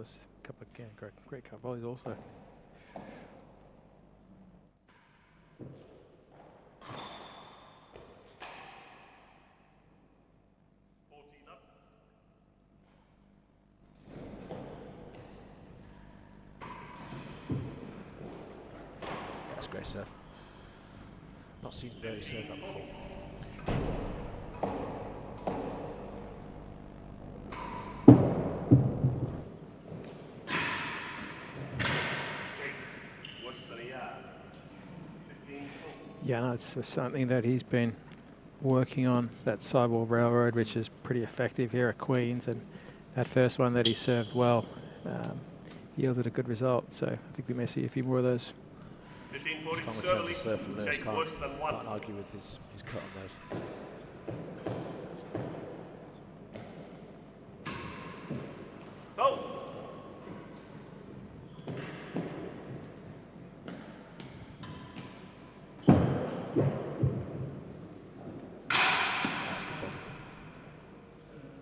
Lewis. A couple of great cut volleys also. That's a great serve. Not seen Bertie serve that before. Yeah, no, it's something that he's been working on, that sidewall railroad, which is pretty effective here at Queen's, and that first one that he served well yielded a good result. So I think we may see a few more of those. Strong return to serve from Lewis. Can't argue with his cut on those.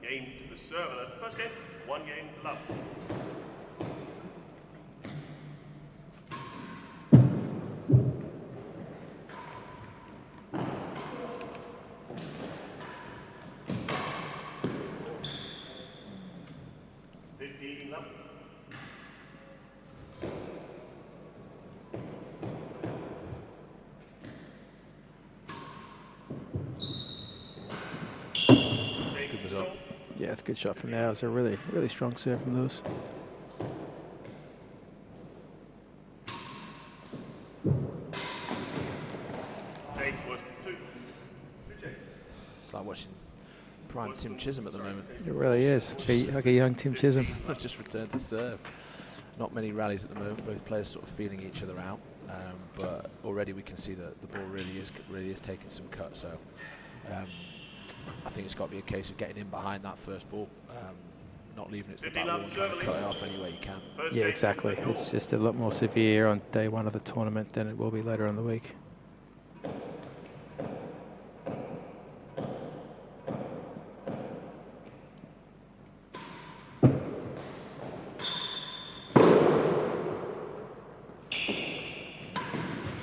Game to the server. That's the first game. 1 game to love. Good result. Yeah, it's a good shot from there. It was a really strong serve from Lewis. It's like watching prime Tim Chisholm at the moment. It really is. Like a young Tim Chisholm. I've just returned to serve. Not many rallies at the moment. Both players sort of feeling each other out, but already we can see that the ball really is taking some cuts. So I think it's got to be a case of getting in behind that first ball, not leaving it to the back wall and trying to cut it off any way you can. Yeah, exactly. It's just a lot more severe on day one of the tournament than it will be later in the week.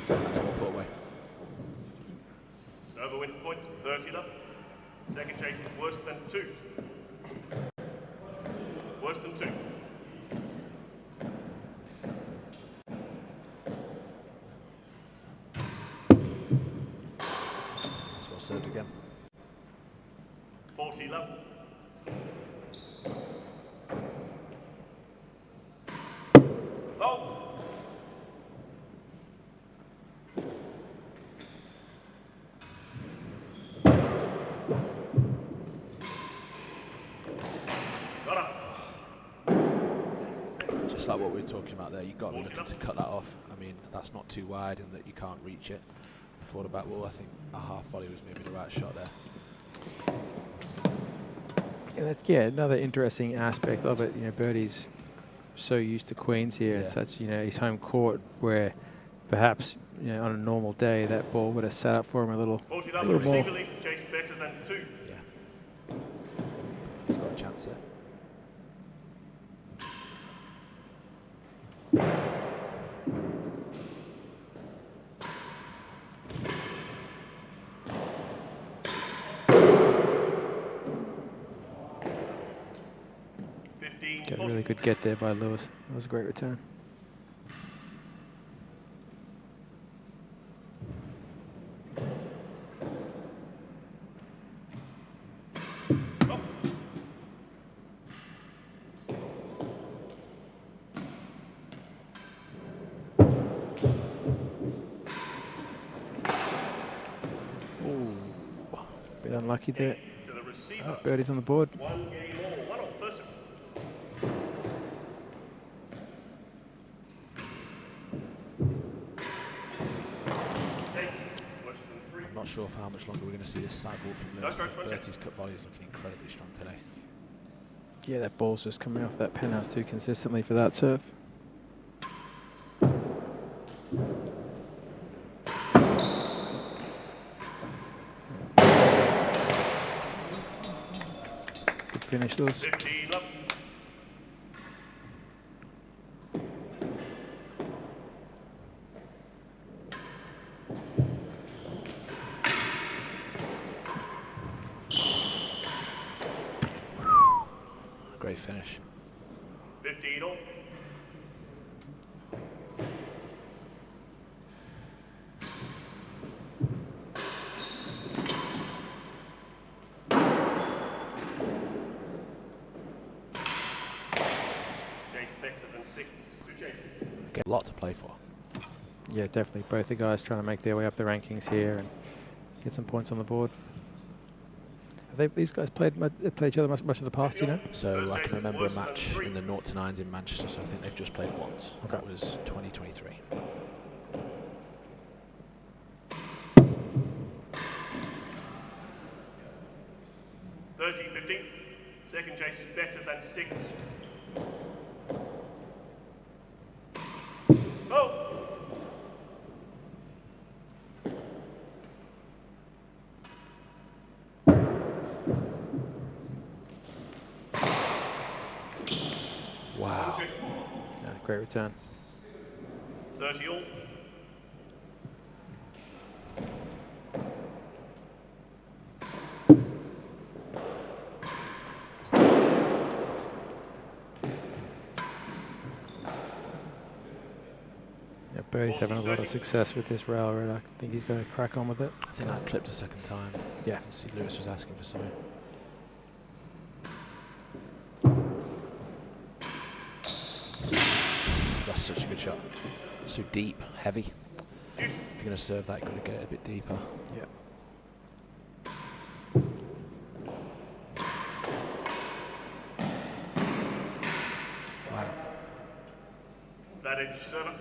That's one put away. Server wins the point, 30 love. Second chase is worse than 2. Worse than 2. That's well served again. 40 love. Oh! Just like what we were talking about there, you've got to be looking to cut that off. I mean, that's not too wide and that you can't reach it before the back wall. I think a half volley was maybe the right shot there. Yeah, that's another interesting aspect of it. You know, Bertie's so used to Queen's here, and such, his home court, where perhaps on a normal day that ball would have sat up for him a little more. Chase better than 2. Yeah. He's got a chance here. Got a really good get there by Lewis. That was a great return. Ooh, bit unlucky there. Oh, Bertie's on the board. 1 game more. 1 on first. I'm not sure for how much longer we're going to see this side ball from Lewis. Bertie's cut volley is looking incredibly strong today. Yeah, that ball's just coming off that penthouse too consistently for that serve. Good finish, Lewis. finish. 15 all. Chase better than 6 to chase. Get a lot to play for. Yeah, definitely. Both the guys trying to make their way up the rankings here and get some points on the board. Have these guys played each other much of the past, you know? So I can remember a match in the 0 to 9s in Manchester, so I think they've just played once. Okay. That was 2023. Second chase is better than 6. Oh! Wow. Okay. Yeah, great return. 30 all. Yeah, Bertie's having a lot of success with this railroad. I think he's going to crack on with it. I think I clipped a second time. Yeah. I see Lewis was asking for something. That's such a good shot. So deep, heavy. If you're going to serve that, you've got to get it a bit deeper. Yeah. Wow. That edge server.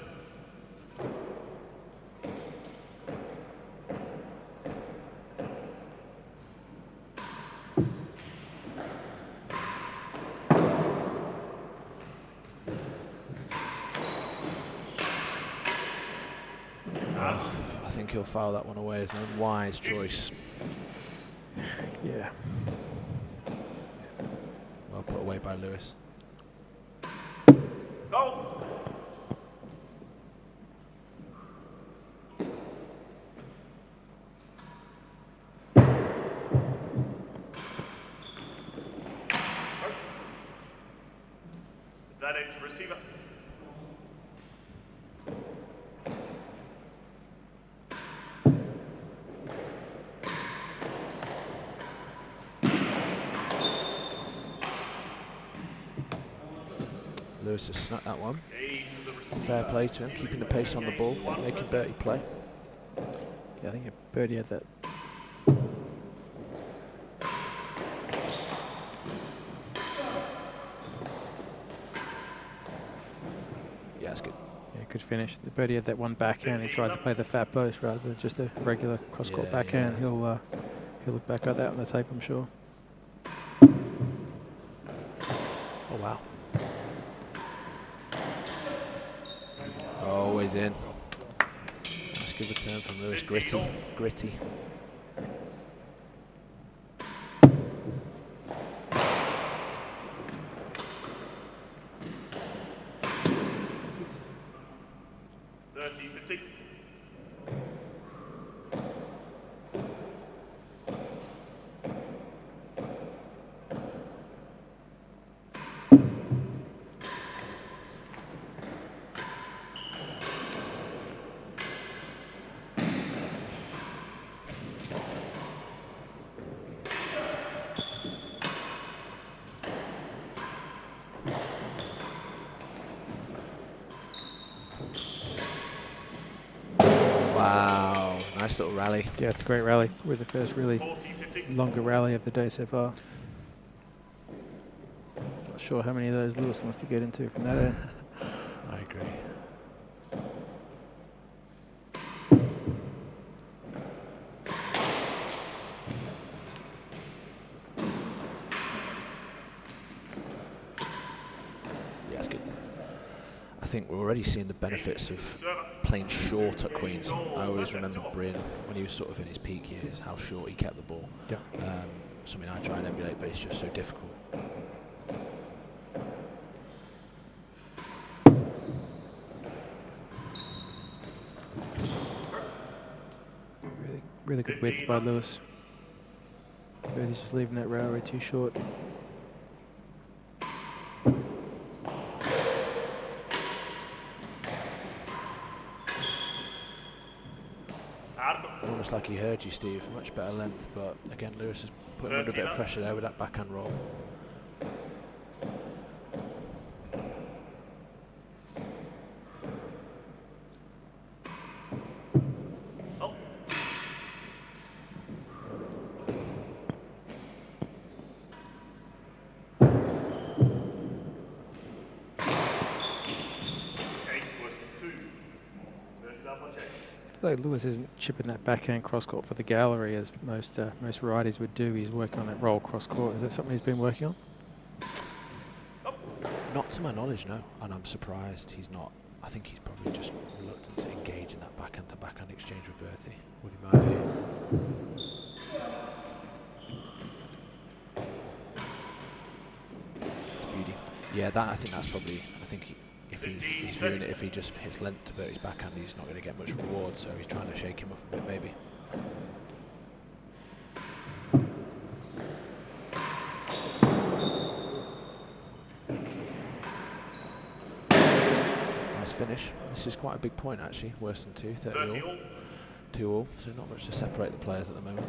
I think he'll foul that one away as a wise choice. Yeah. Well put away by Lewis. Goal! That edge receiver. Lewis has snuck that one. A to the receiver. Fair play to him, keeping the pace on the ball, making Bertie play. Yeah, I think Bertie had that. Yeah, it's good. Yeah, good finish. The Bertie had that one backhand. He tried to play the fat post rather than just a regular cross-court Yeah, backhand. yeah. He'll look back at that on the tape, I'm sure. Oh, wow. Always in. That's a good return from Lewis. Gritty. Gritty. Wow, nice little rally. Yeah, it's a great rally. We're the first really 40-50. longer rally of the day so far. Not sure how many of those Lewis wants to get into from that end. I agree. Yeah, it's good. I think we're already seeing the benefits of playing short at Queens. I always remember Bryn, when he was sort of in his peak years, how short he kept the ball. Yeah. Something I try and emulate, but it's just so difficult. Really good width by Lewis. Bertie's just leaving that railway too short. almost like he heard you, Steve. Much better length, but again, Lewis is putting him under a bit of pressure there with that backhand roll. Though Lewis isn't chipping that backhand cross court for the gallery as most righties would do. He's working on that roll cross court. Is that something he's been working on? Not to my knowledge, no. And I'm surprised he's not. I think he's probably just reluctant to engage in that backhand to backhand exchange with Bertie, would be my view. Beauty. Yeah, I think that's probably. I think if he's viewing it, if he just hits length to Bertie's backhand, he's not going to get much reward, so he's trying to shake him up a bit, maybe. Nice finish. This is quite a big point, actually. Worse than 2, 30 all. 2 all, so not much to separate the players at the moment.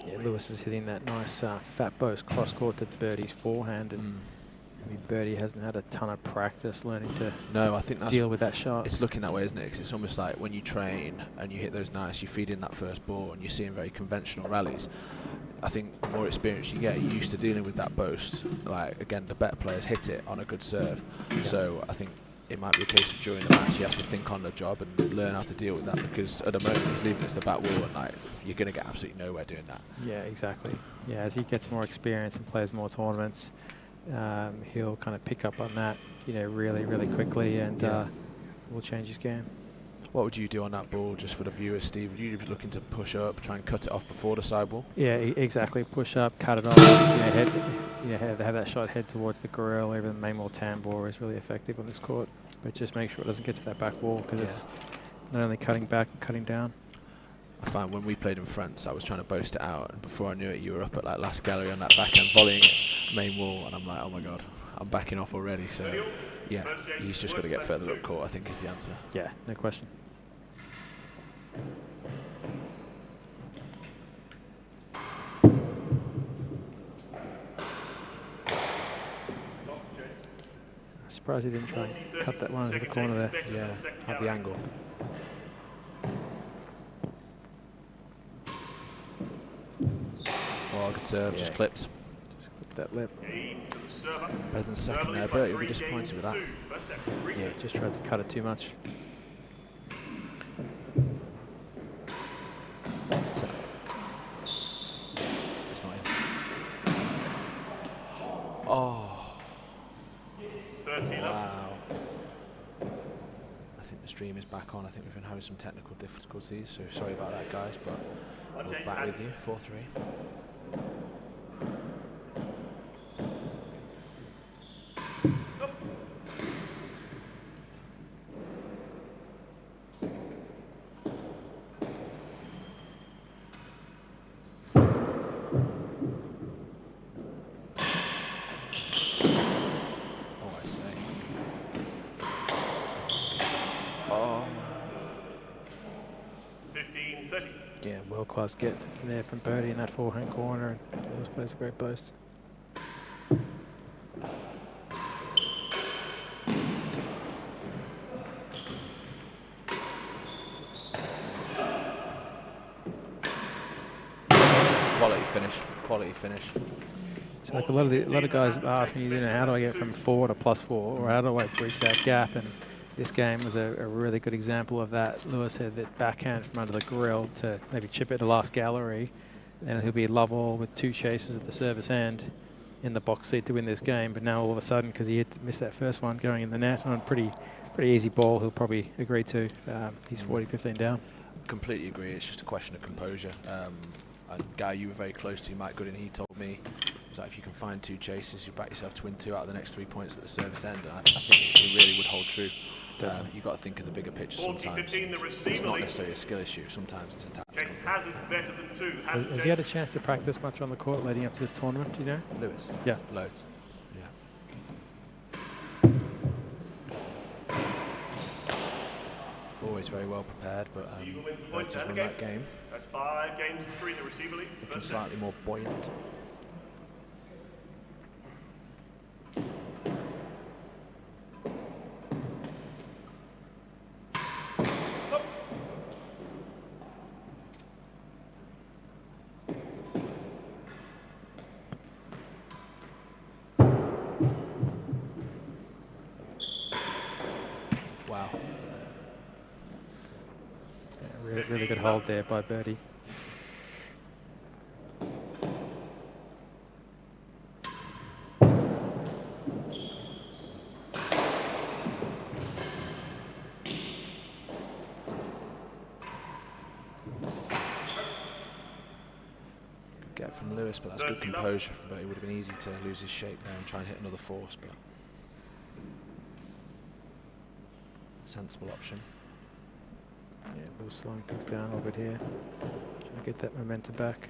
Yeah, Lewis is hitting that nice fat boast cross court to Bertie's forehand, and I mean, Bertie hasn't had a ton of practice learning to I think that's deal with that shot. It's looking that way, isn't it? Because it's almost like when you train and you hit those nice, you feed in that first ball, and you're seeing very conventional rallies. I think the more experience you get, you're used to dealing with that boast. Like, again, the better players hit it on a good serve. So I think it might be a case of during the match you have to think on the job and learn how to deal with that, because at the moment he's leaving us the back wall, and like, you're going to get absolutely nowhere doing that. Yeah, exactly. Yeah, as he gets more experience and plays more tournaments, he'll kind of pick up on that, really, really quickly, and will change his game. What would you do on that ball, just for the viewers, Steve? Would you be looking to push up, try and cut it off before the sideball? Yeah, exactly. Push up, cut it off. Have that shot head towards the grill. Even the main wall tambor is really effective on this court, but just make sure it doesn't get to that back wall, because it's not only cutting back and cutting down. I found when we played in France, I was trying to boast it out, and before I knew it, you were up at like last gallery on that backhand volleying it, main wall, and I'm like, oh my god, I'm backing off already. So yeah, he's just got to get further up court, I think, is the answer. Yeah, no question. I'm surprised he didn't try and cut that one into the corner there. Yeah, have the angle. Oh, good serve, just clipped. Just clip that lip. Better than second there, Bertie will be disappointed with that. Yeah, just tried to cut it too much. It's not in. Oh. Wow. I think the stream is back on. I think we've been having some technical difficulties, so sorry about that, guys, but we're back with you, 4-3. Yeah, world-class get there from Bertie in that forehand corner, and Lewis plays a great boast. Quality finish. So like a lot of guys ask me, how do I get from 4 to +4, or how do I bridge that gap? And this game was a really good example of that. Lewis had that backhand from under the grill to maybe chip it to last gallery, and he'll be level with 2 chases at the service end in the box seat to win this game. But now all of a sudden, because he missed that first one going in the net on a pretty easy ball, he'll probably agree to. He's 40-15 down. Completely agree. It's just a question of composure. A guy you were very close to, Mike Goodin, he told me, was like, if you can find 2 chases, you back yourself to win 2 out of the next 3 points at the service end. And I think it really would hold true. Definitely. You've got to think of the bigger picture 40, sometimes. 15, the It's receiver not lead. necessarily a skill issue. Sometimes it's a tactical Chase thing. Hazard better than 2. Hazard Has he had a chance to practice much on the court leading up to this tournament, do you know? Lewis? Yeah. Loads. Yeah. Always very well prepared, but Eagle wins the point Bertie's and won the that game. That's 5 games to 3, the receiver lead. Looking First set. slightly more buoyant. Wow. Yeah, really good hold there by Bertie. Good get from Lewis, but that's good composure from Bertie. It would have been easy to lose his shape there and try and hit another force, but sensible option. Yeah, a little slowing things down a little bit here. Trying to get that momentum back.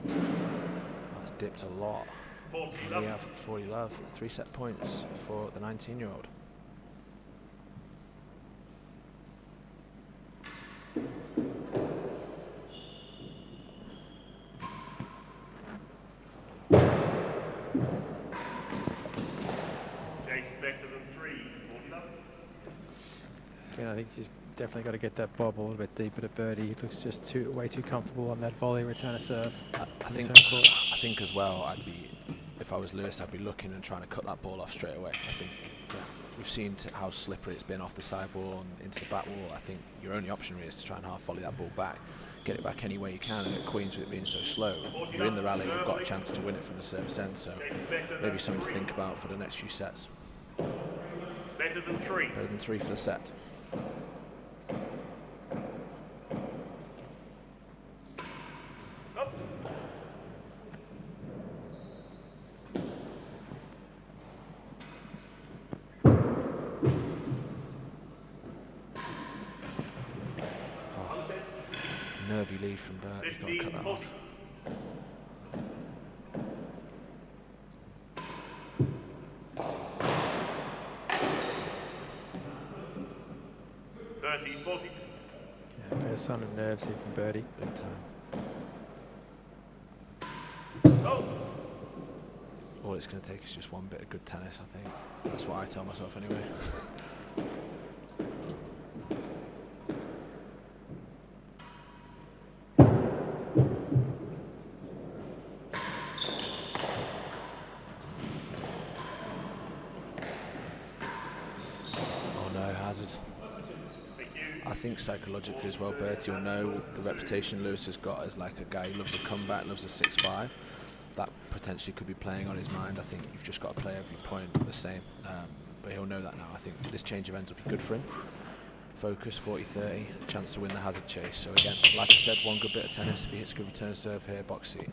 That's dipped a lot. 40 We love. have 40 love, 3 set points for the 19-year-old. Chase better than 3. 40 love. Again, I think she's definitely got to get that bob a little bit deeper to Bertie. He looks just way too comfortable on that volley return of serve. I on his think home court. I think as well, if I was Lewis, I'd be looking and trying to cut that ball off straight away. I think we've seen how slippery it's been off the side wall and into the back wall. I think your only option really is to try and half volley that ball back, get it back any way you can. And at Queens, with it being so slow, you're in the rally, you've got a chance to win it from the service end. So maybe something to think about for the next few sets. Better than 3. Better than 3 for the set. Up. Nervy lead from Bert. You've got to cut 15, that 40. off. Yeah, fair sign of nerves here from Bertie. Big time. Oh. All it's going to take is just one bit of good tennis, I think. That's what I tell myself anyway. Oh no, Hazard. I think psychologically as well, Bertie will know the reputation Lewis has got as like a guy who loves a comeback, loves a 6-5. That potentially could be playing on his mind. I think you've just got to play every point the same. But he'll know that now. I think this change of ends will be good for him. Focus, 40-30, chance to win the Hazard chase. So again, like I said, one good bit of tennis. If he hits a good return serve here, box seat.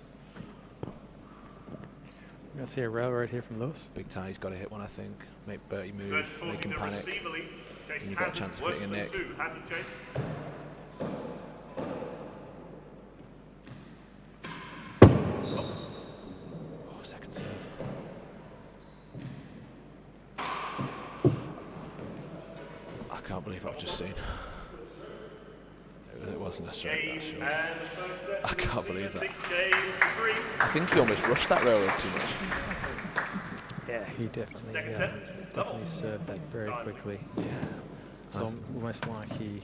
We're going to see a railroad here from Lewis. Big time, he's got to hit one, I think. Make Bertie move, make him panic. And you've got a chance of hitting a nick. Hazard chase. Oh, second serve. I can't believe what I've just seen. It wasn't a straight, that's sure. I can't believe that. I think he almost rushed that railroad too much. Yeah, he definitely served that very quickly. Yeah. It's almost like he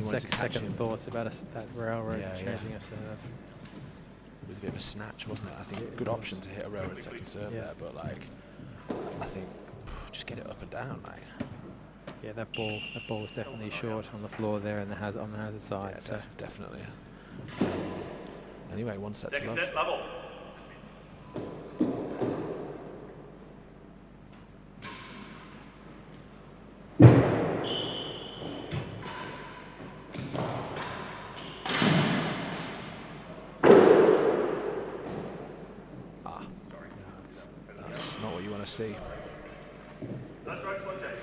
wanted to catch second him. thoughts about that railroad Yeah, changing yeah. a serve. It was a bit of a snatch, wasn't it? I think good option to hit a railroad second serve there, but like, I think just get it up and down, like. Yeah, that ball was definitely short on the floor there and on the Hazard side. Yeah, So definitely. Anyway, 1 set to Second love. set level. see. That's right, one change.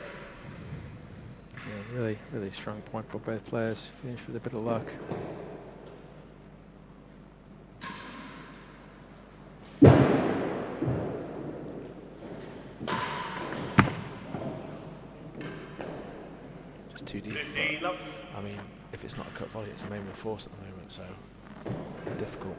Yeah, really, really strong point by both players. Finished with a bit of luck. Just too deep. 15 love. I mean, if it's not a cut volley, it's a main force at the moment, so difficult.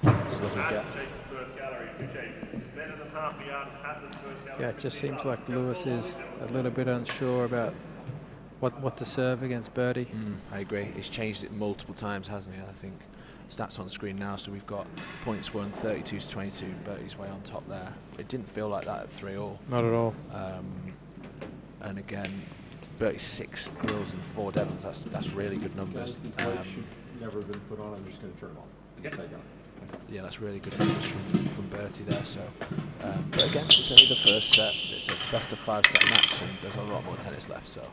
It's a lovely gap. Chase the first gallery, 2 chases. Better than half a yard, passes first gallery. Yeah, it just seems like Lewis is a little bit unsure about what to serve against Bertie. I agree. He's changed it multiple times, hasn't he? I think stats on screen now, so we've got points won 32 to 22. Bertie's way on top there. It didn't feel like that at 3-all. Not at all. And again, Bertie's 6 grills and 4 devils. That's really good numbers. These lights should never have been put on. I'm just going to turn them off. Yes, I got it. Yeah, that's really good numbers from Bertie there. So, but again, it's only the first set. It's a best of 5 set match, and there's a lot more tennis left. So,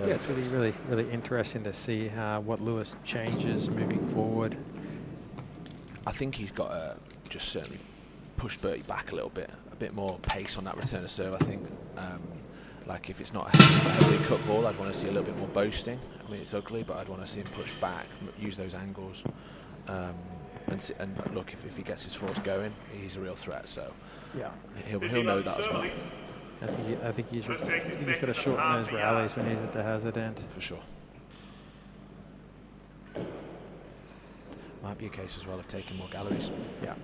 Yeah, it's going to be really, really interesting to see what Lewis changes moving forward. I think he's got to just certainly push Bertie back a little bit, a bit more pace on that return of serve. I think, like if it's not a heavily cut ball, I'd want to see a little bit more boasting. I mean, it's ugly, but I'd want to see him push back, use those angles. And look, if he gets his force going, he's a real threat. So Yeah, he'll know that as well. I think he's got to shorten those rallies when he's at the hazard end. For sure. Might be a case as well of taking more galleries. Yeah.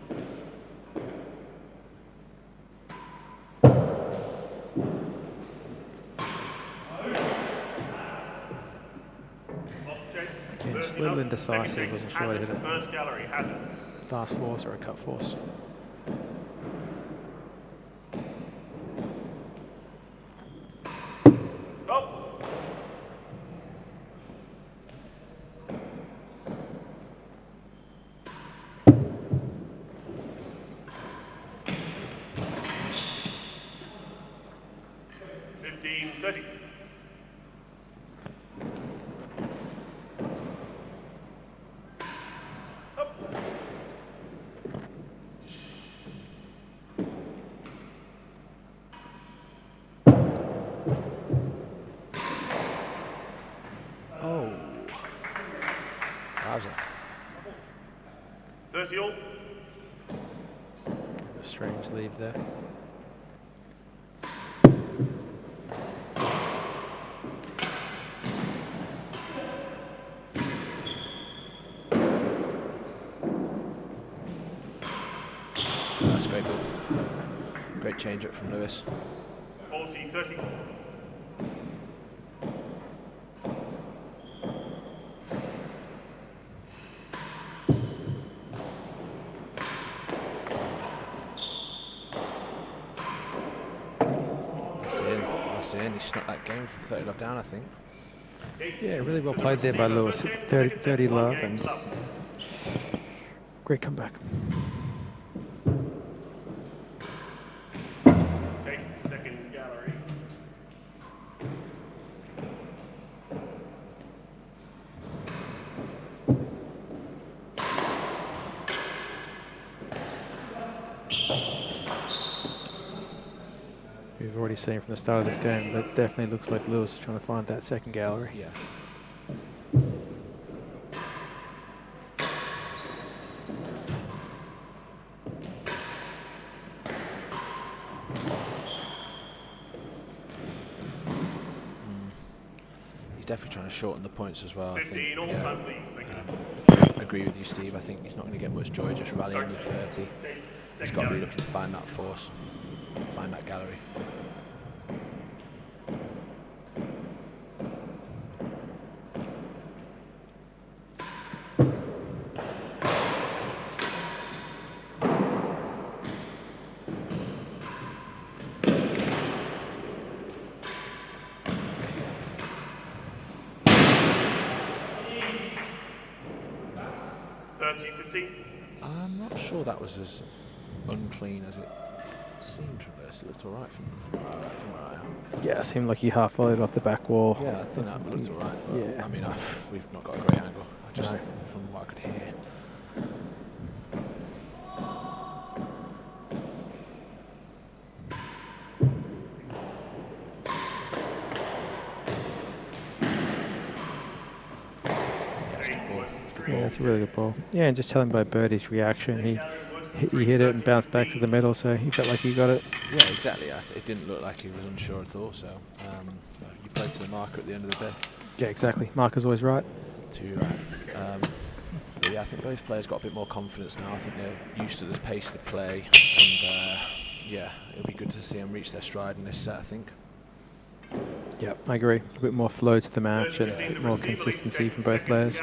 Again, just a little indecisive. Wasn't sure to hit it. First gallery, hazard. Fast force or a cut force. Oh. $15.30. Oh, wowza. 30 all. A strange leave there. That's great ball. Great change up from Lewis. 40-30. That's in. He snuck that game from 30 love down, I think. Yeah, really well played there by Lewis. 30 love and great comeback. Takes the second gallery. We've already seen from the start of this game that definitely looks like Lewis is trying to find that second gallery. Yeah. He's definitely trying to shorten the points as well. 15 all yeah. time, please. Thank you. Agree with you, Steve. I think he's not going to get much joy just rallying with Bertie. He's got to be looking to find that force, find that gallery. I'm not sure that was as unclean as it seemed from this. It looked alright from where I am. Yeah, it seemed like he half volleyed off the back wall. Yeah, I think that looked alright. Yeah. I mean, we've not got a great angle. Just from what I could hear. that's a really good ball. Yeah, and just telling by Bertie's reaction, he hit it and bounced back to the middle, so he felt like he got it. Yeah, exactly. It didn't look like he was unsure at all. So you played to the marker at the end of the day. Yeah, exactly. Marker's always right. But yeah, I think both players got a bit more confidence now. I think they're used to the pace of the play, and yeah, it'll be good to see them reach their stride in this set, I think. Yeah, I agree. A bit more flow to the match and a bit more consistency from both players.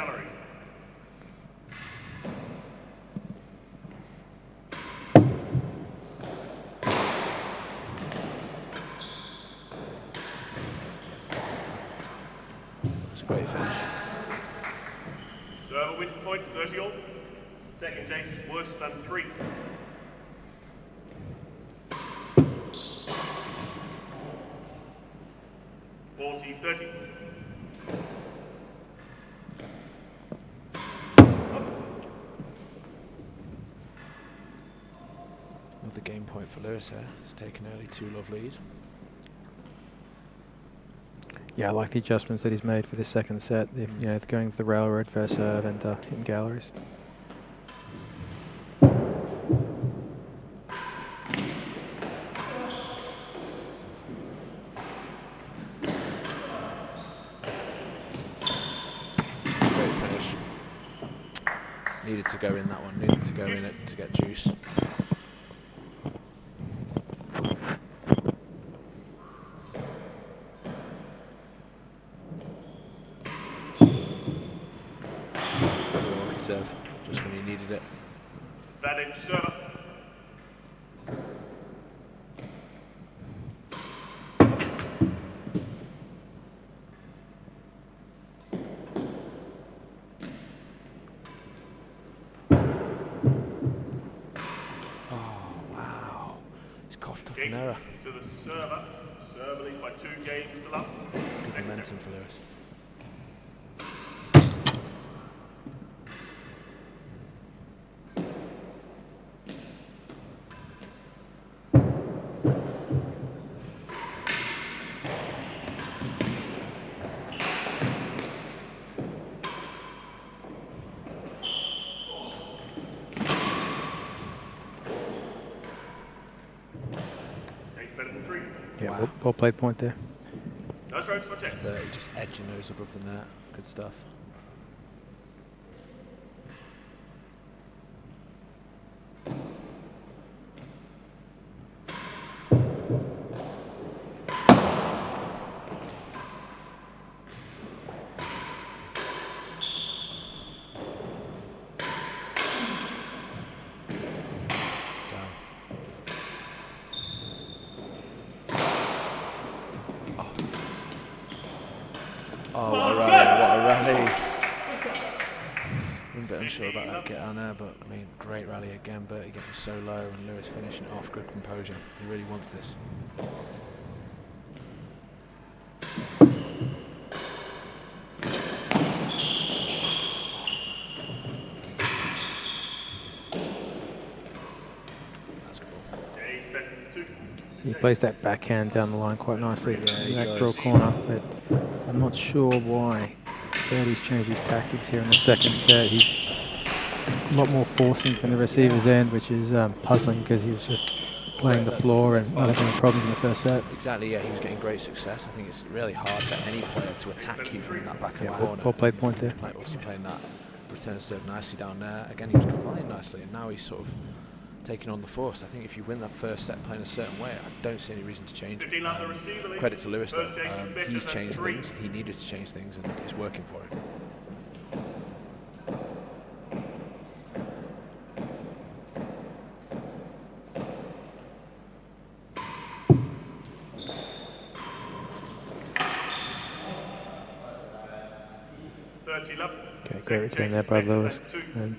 It's a great finish. Server wins the point, 30 all. Second chase is worse than 3. $40-30. Another game point for Lewis here. It's taken early 2-love lead. Yeah, I like the adjustments that he's made for this second set. You know, going for the railroad first serve and hitting galleries. Needed to go in that one, needed to go in it to get juice. Good serve, just when you needed it. Vallat server. An error. To the server. Server leads by 2 games to love. Good momentum for Lewis. Yeah, Wow. well played point there. No strokes, no checks. Just edging those above the net. Good stuff. Oh, what a rally. I'm a bit unsure about that get on there, but I mean, great rally again. Bertie getting so low and Lewis finishing it off. Good composure. He really wants this. That's good ball. He plays that backhand down the line quite nicely in he that does. girl corner, but I'm not sure why Bertie's changed his tactics here in the second set. He's a lot more forcing from the receiver's end, which is puzzling because he was just playing the floor and not having any problems in the first set. Exactly, yeah, he was getting great success. I think it's really hard for any player to attack you from that back of the corner. Well played point there. Like obviously playing that return serve nicely down there. Again, he was controlling nicely, and now he's sort of taking on the force. I think if you win that first set playing a certain way, I don't see any reason to change it. Credit to Lewis though. He's changed things. He needed to change things, and it's working for him. Okay, great return there by Lewis. And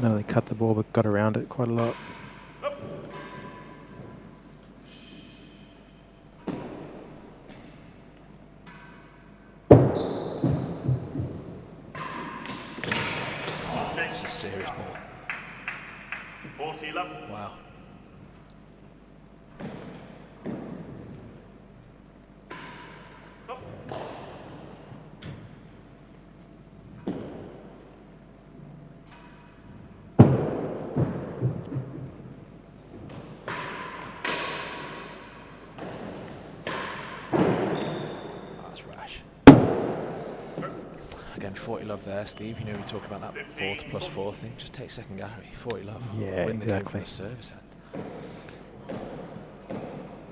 not only cut the ball, but got around it quite a lot. It's a serious ball. 40-11. Wow. Again, 40 love there, Steve. You know, we talk about that 4 plus 4 thing. Just take second gallery, 40 love. Yeah, Win the game exactly. from the service end.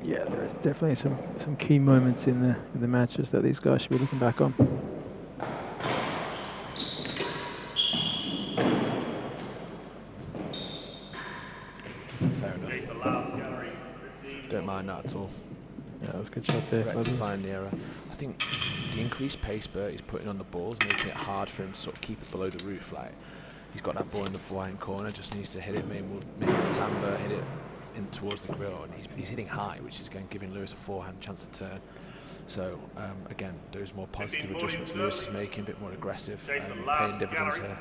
Yeah, there is definitely some key moments in the matches that these guys should be looking back on. Fair enough. Chase the last gallery. 15. Don't mind that at all. Yeah, that was a good shot there. Buddy. Rectifying the error. I think the increased pace Bertie's putting on the balls, making it hard for him to sort of keep it below the roof. Like, he's got that ball in the forehand corner, just needs to hit it. Maybe Timber hit it in towards the grill, and he's hitting high, which is going giving Lewis a forehand chance to turn. So again, those more positive adjustments Lewis is making, a bit more aggressive, paying dividends here.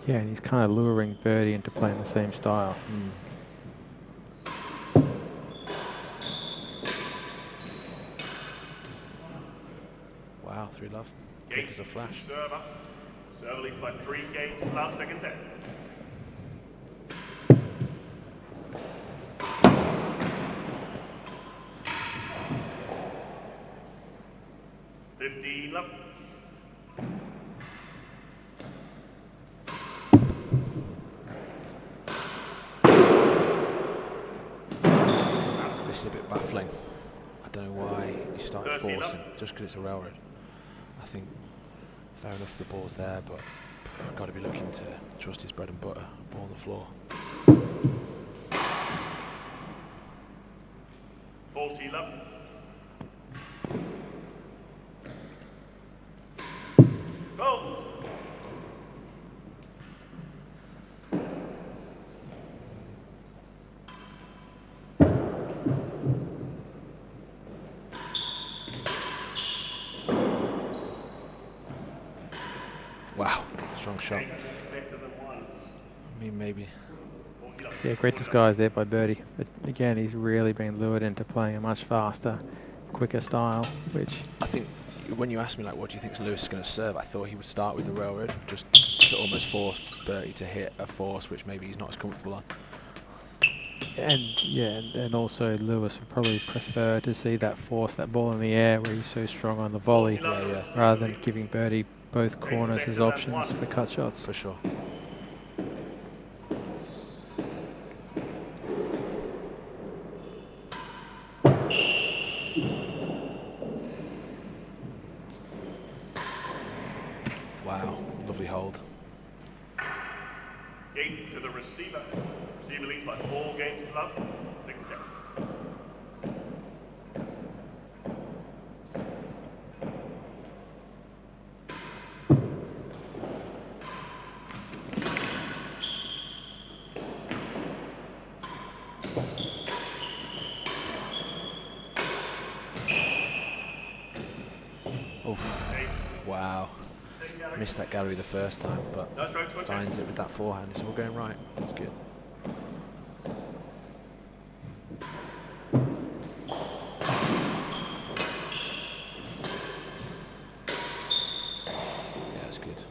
Yeah, and he's kind of luring Bertie into playing the same style. Wow, 3 love. Quick as a flash. Server. Server leads by 3 games to love, second set. Love. This is a bit baffling. I don't know why you started forcing, just because it's a railroad. I think fair enough the ball's there, but I've got to be looking to trust his bread and butter, ball on the floor. 40 love. Gold. Wow, strong shot. I mean, maybe. Yeah, great disguise there by Bertie. But again, he's really been lured into playing a much faster, quicker style, which... I think when you asked me, like, what do you think Lewis is going to serve, I thought he would start with the railroad, just to almost force Bertie to hit a force which maybe he's not as comfortable on. And yeah, and also Lewis would probably prefer to see that force, that ball in the air where he's so strong on the volley, rather than giving Bertie both corners as options for cut shots. For sure. Wow, lovely hold. Game to the receiver. Receiver leads by 4 games to love. Second set. Wow. Missed that gallery the first time, but finds it with that forehand. It's all going right. It's good. Yeah, it's good. So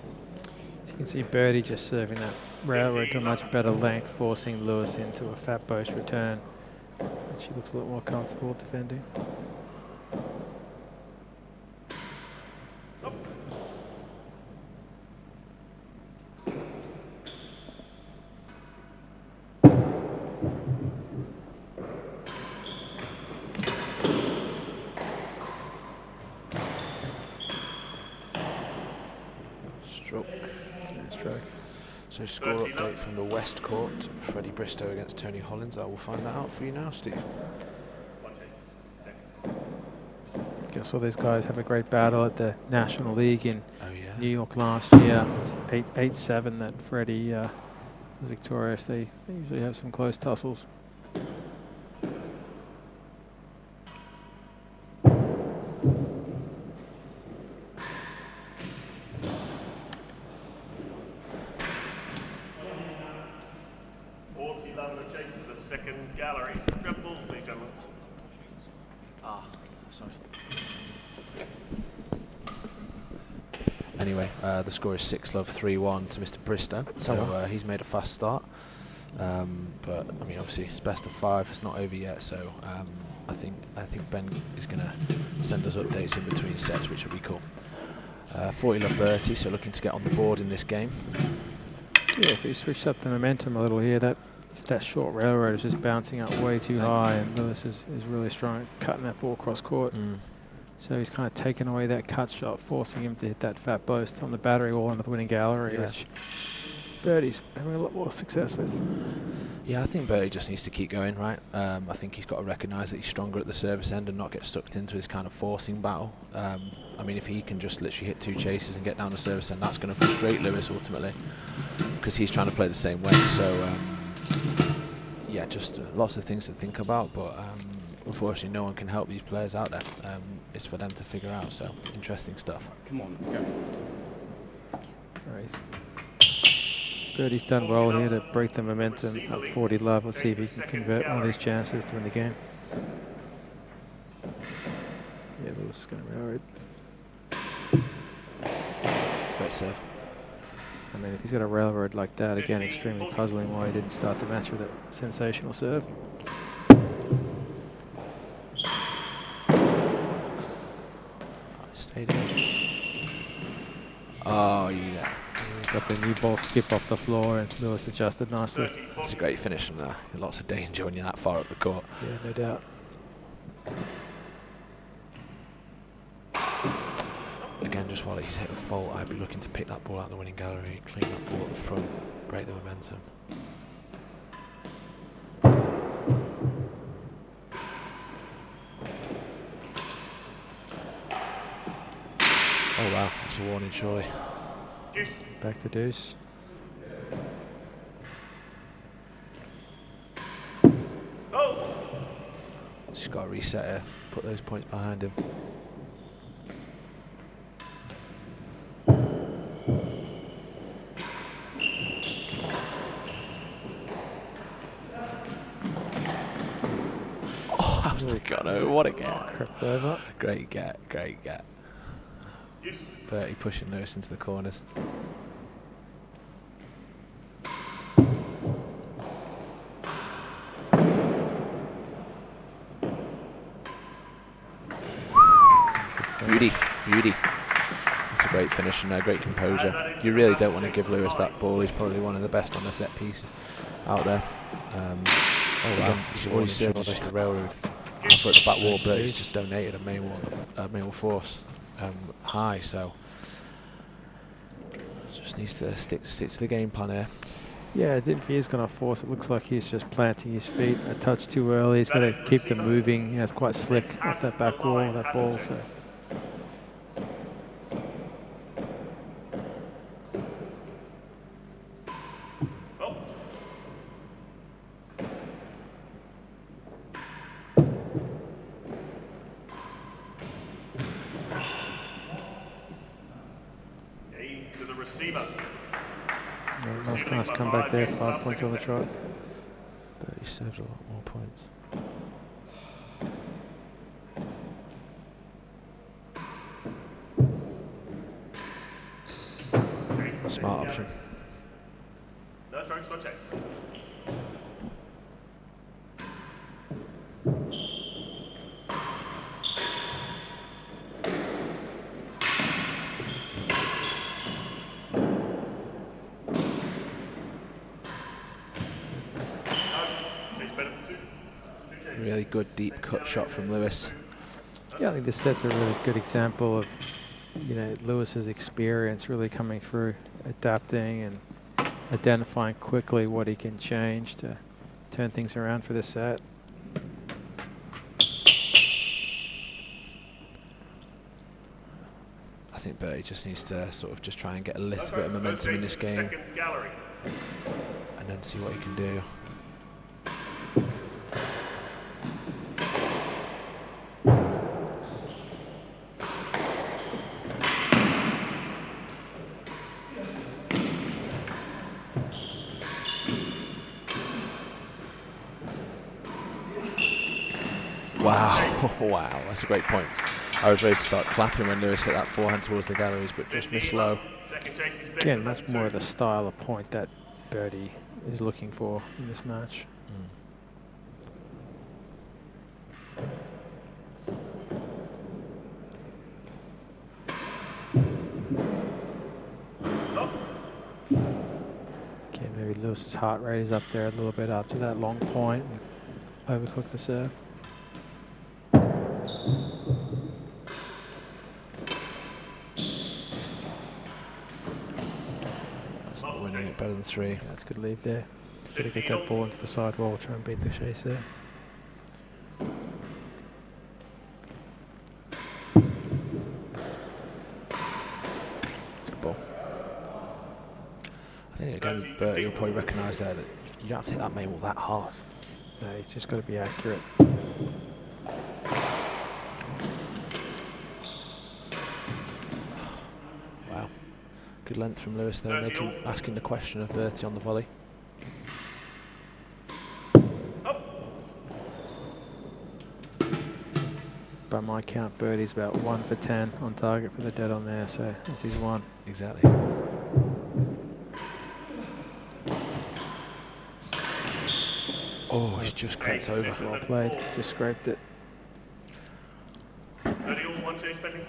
you can see Bertie just serving that railroad to a much better length, forcing Lewis into a fat post return, which he looks a lot more comfortable defending. Stroke. So score update from the West Court. Freddie Bristow against Tony Hollins. I will find that out for you now, Steve. Guess all these guys have a great battle at the National League in New York last year. It was 8-7 that Freddie was victorious. They usually have some close tussles. Second gallery. Grab balls, please, gentlemen. Sorry. Anyway, the score is 6-love, 3-1 to Mr. Bristow. So he's made a fast start. But I mean, obviously it's best of 5. It's not over yet. So I think Ben is going to send us updates in between sets, which will be cool. 40 love Bertie, so looking to get on the board in this game. Yeah, so he switched up the momentum a little here. That short railroad is just bouncing up way too high, and Lewis is really strong at cutting that ball cross court. So he's kind of taken away that cut shot, forcing him to hit that fat post on the battery wall in the winning gallery, which Bertie's having a lot more success with. Yeah, I think Bertie just needs to keep going, right? I think he's got to recognise that he's stronger at the service end and not get sucked into his kind of forcing battle. I mean, if he can just literally hit 2 chases and get down the service end, that's going to frustrate Lewis ultimately, because he's trying to play the same way. So, yeah, just lots of things to think about, but unfortunately no one can help these players out there. It's for them to figure out, so interesting stuff. Come on, let's go. Right. Bertie's done well here to break the momentum up 40 love. Let's see if he can convert one of these chances to win the game. Yeah, Lewis is going to railroad. Great serve. I mean, if he's got a railroad like that, again, extremely puzzling why he didn't start the match with a sensational serve. Stayed in. Oh, yeah. Got the new ball skip off the floor, and Lewis adjusted nicely. It's a great finish from there. Lots of danger when you're that far up the court. Yeah, no doubt. Again, just while he's hit a fault, I'd be looking to pick that ball out of the winning gallery, clean that ball at the front, break the momentum. Oh wow, that's a warning surely. Back to deuce. Just got to reset here, put those points behind him. Oh, how's that gone over? What a get. Crept over. Great get, great get. Bertie pushing Lewis into the corners. Beauty, beauty. That's a great finish and a great composure. You really don't want to give Lewis that ball. He's probably one of the best on the set piece out there. Oh Again, he's already served just a railroad. For the back wall, but he's just donated a main wall force high, so just needs to stick to the game plan here. Yeah, if he is going to force, it looks like he's just planting his feet a touch too early. He's got to keep them moving. You know, it's quite slick off that back wall, that ball. So. Nice comeback there, 5 points on the trot. But he serves a lot more points. Smart option. No strokes, no chase. Really good deep cut shot from Lewis. Yeah, I think this set's a really good example of, you know, Lewis's experience really coming through, adapting and identifying quickly what he can change to turn things around for this set. I think Bertie just needs to sort of just try and get a little bit of momentum in this game and then see what he can do. Wow, wow, that's a great point. I was ready to start clapping when Lewis hit that forehand towards the galleries, but just missed low. Again, much more of the style of point that Bertie is looking for in this match. Lewis's heart rate is up there a little bit after that long point and overcooked the serve. That's not winning it better than 3. That's good lead there. Got to get that ball into the sidewall, try and beat the chase there. Good ball. I think again, Bertie, you'll probably recognise there that you don't have to hit that main ball that hard. No, he's just got to be accurate. Wow. Good length from Lewis there, asking the question of Bertie on the volley. By my count, Bertie's about 1 for 10 on target for the dead on there, so that's his one. Exactly. Oh, he's just crept over. Well played, just scraped it. 30 all, 1 chase pending.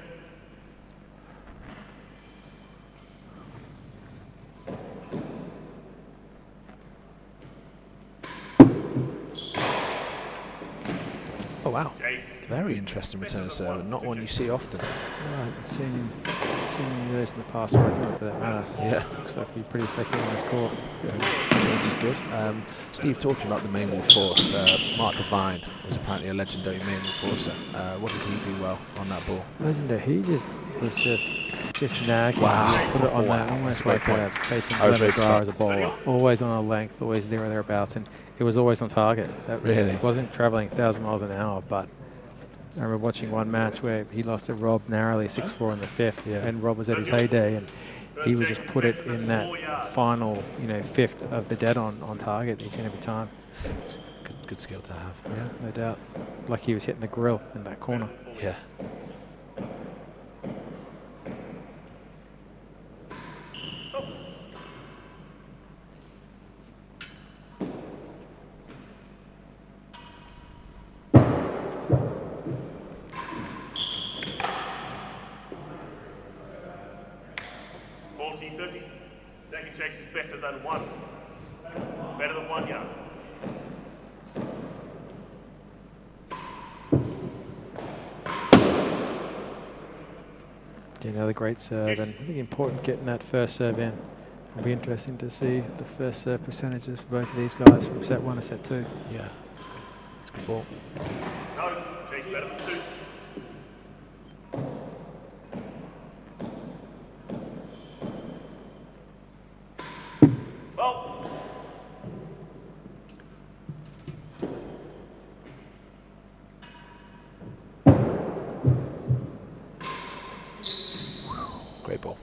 Oh wow, Chase. very interesting return of serve, not one you see often. I haven't seen many of those in the past, or anyone for that matter. Yeah. Looks like to be pretty effective on this court. Which is good. Steve, talking about the main ball force, Mark Devine was apparently a legendary main ball forcer. What did he do well on that ball? Legendary, he just was just nagging. Wow. He put it on Wow. that, almost That's a like great point. facing I was Clever ready to Gar stop. as a bowler. Always on a length, always there or thereabouts, and it was always on target. That Really? It wasn't travelling 1,000 miles an hour, but I remember watching one match where he lost to Rob narrowly 6-4 in the 5th, Yeah. and Rob was at his heyday, and he would just put it in that final, 5th of the dead on target each and every time. Good skill to have. Yeah, no doubt. Like he was hitting the grill in that corner. Yeah. Second chase is better than 1. Better than 1 yard. Yeah, another great serve, and I think important getting that first serve in. It'll be interesting to see the first serve percentages for both of these guys from set 1 and set 2. Yeah. It's a good ball. No, chase better than 2. Well. Great ball.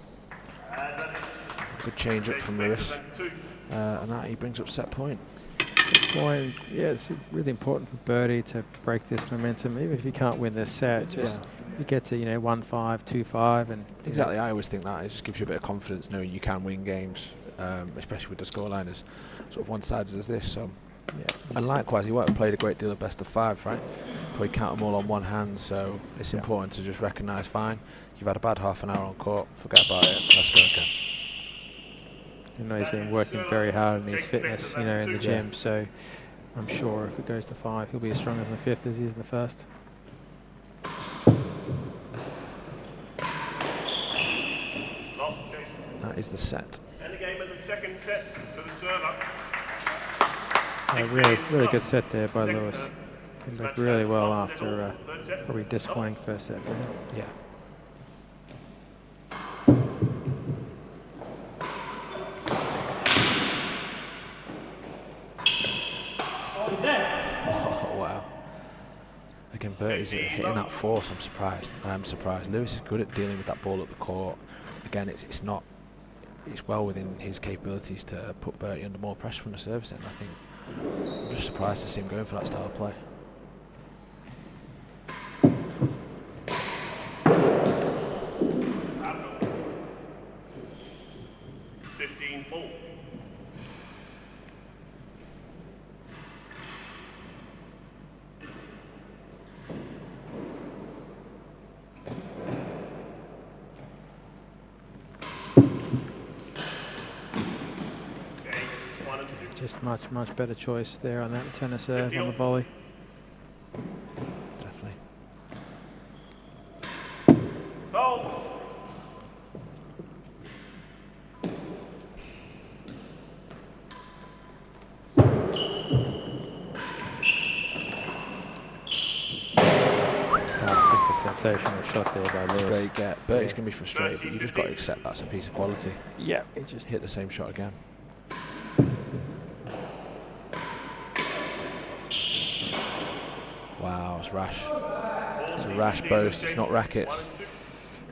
Good change up from Lewis. And that he brings up set point. Point, yeah, it's really important for Bertie to break this momentum. Even if you can't win this set, just you get to 1-5, 2-5, and exactly. I always think that it just gives you a bit of confidence knowing you can win games, especially with the scoreline as sort of one-sided as this. So, and likewise, he won't have played a great deal of best of 5, right? Probably count them all on one hand. So it's important to just recognise, fine, you've had a bad half an hour on court, forget about it, let's go again. He's been working very hard on his fitness, in the gym. So I'm sure if it goes to 5, he'll be as strong in the 5th as he is in the 1st. That is the set. And the game of the second set to the server. A really good set there by Lewis. Came back really well after probably disappointing first set for him. Yeah. Oh, wow. Again, Bertie's hitting that force. I'm surprised. Lewis is good at dealing with that ball at the court. Again, it's well within his capabilities to put Bertie under more pressure from the service end. I think I'm just surprised to see him going for that style of play. Just much better choice there on that tennis serve on the volley. Definitely. Hold. Just a sensational shot there by Lewis. Great get. Bertie's going to be frustrated, but you just got to accept that's a piece of quality. Yeah, he just Hit the same shot again. Wow, it's rash. It's a rash boast. It's not rackets.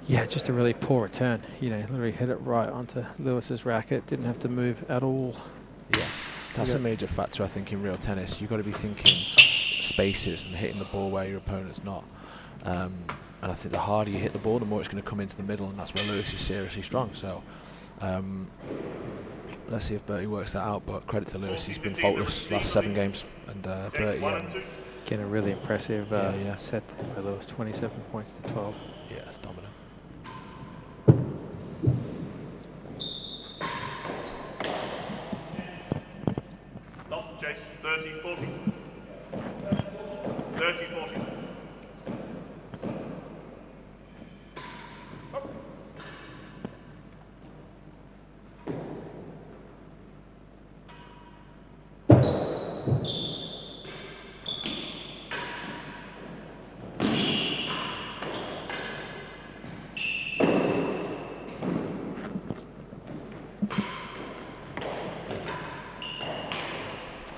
Yeah, just a really poor return. You know, literally hit it right onto Lewis's racket. Didn't have to move at all. Yeah, that's a major factor, I think, in real tennis. You've got to be thinking spaces and hitting the ball where your opponent's not. And I think the harder you hit the ball, the more it's going to come into the middle, and that's where Lewis is seriously strong. So let's see if Bertie works that out. But credit to Lewis, he's been faultless last 7 games, and Bertie. Again, a really impressive yeah. set by Lewis, 27 points to 12. Yeah, it's dominant. Lost chase. 30-40. 30-40.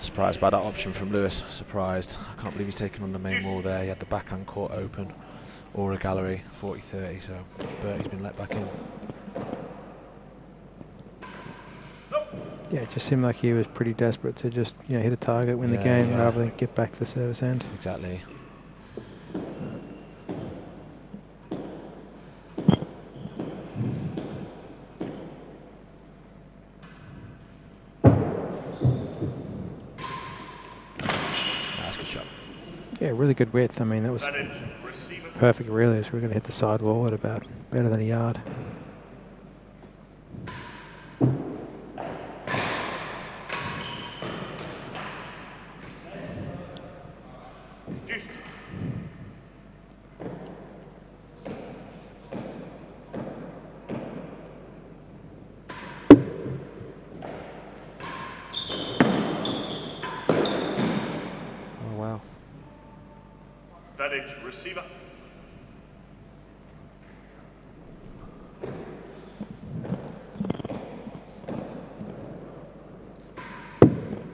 Surprised by that option from Lewis. Surprised. I can't believe he's taken on the main wall there. He had the backhand court open, or a gallery 40-30. So Bertie's been let back in. Yeah, it just seemed like he was pretty desperate to just hit a target, win the game, rather than get back to the service end. Exactly. That's a good shot. Yeah, really good width. I mean, that was perfect, really. So we're going to hit the side wall at about better than a yard. Oh wow. Vallat receiver.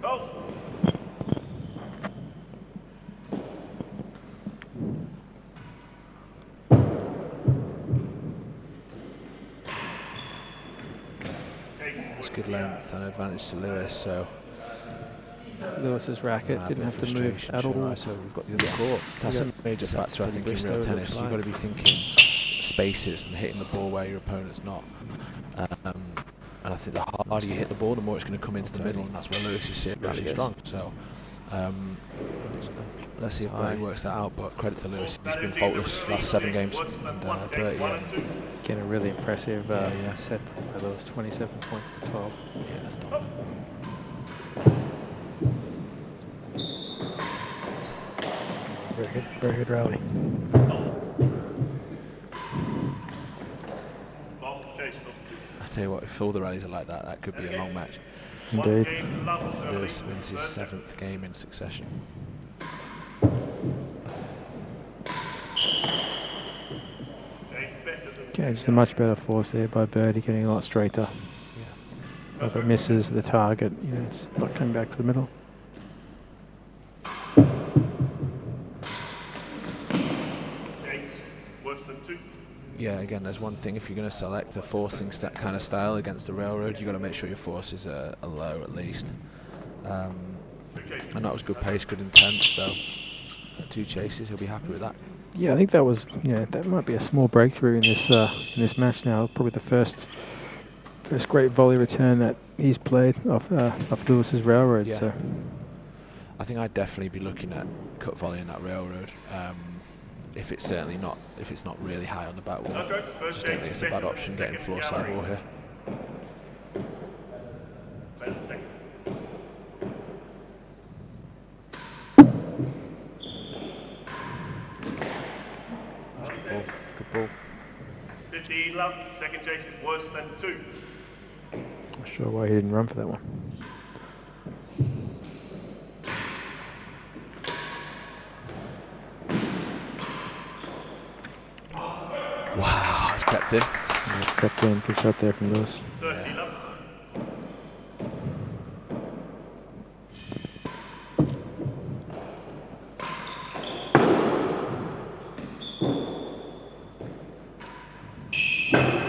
Hold. That's good length and advantage to Lewis. So Lewis's racket didn't have to move at all. Right, so we've got the other court. That's a major factor, I think, in real tennis. You've got to be thinking spaces and hitting the ball where your opponent's not. And I think the harder you hit the ball, the more it's going to come into the middle, and that's where Lewis is seriously strong. So let's see if Bertie works that out. But credit to Lewis, he's been faultless last 7 games, and Bertie. Again, a really impressive set by Lewis, 27 points to 12. Yeah, that's dominant. Very good rally. I tell you what, if all the rallies are like that, that could be a long match. Indeed. Lewis wins his 7th game in succession. Okay, just a much better force there by Bertie, getting a lot straighter. Yeah. If it misses the target, it's not coming back to the middle. Yeah, again, there's one thing, if you're going to select a forcing kind of style against the railroad, you've got to make sure your forces are low at least. And that was good pace, good intent, so 2 chases, he'll be happy with that. Yeah, I think that was, that might be a small breakthrough in this match now. Probably the first great volley return that he's played off Lewis's railroad. Yeah. So I think I'd definitely be looking at cut volley in that railroad. If it's not really high on the back wall, I just don't think it's a bad option getting floor side wall here. ball. Good ball. 15 love. Second chase is worse than 2. Not sure why he didn't run for that one. Wow, it's kept in. Yeah, it's kept in. Good shot there from Lewis. 30 love.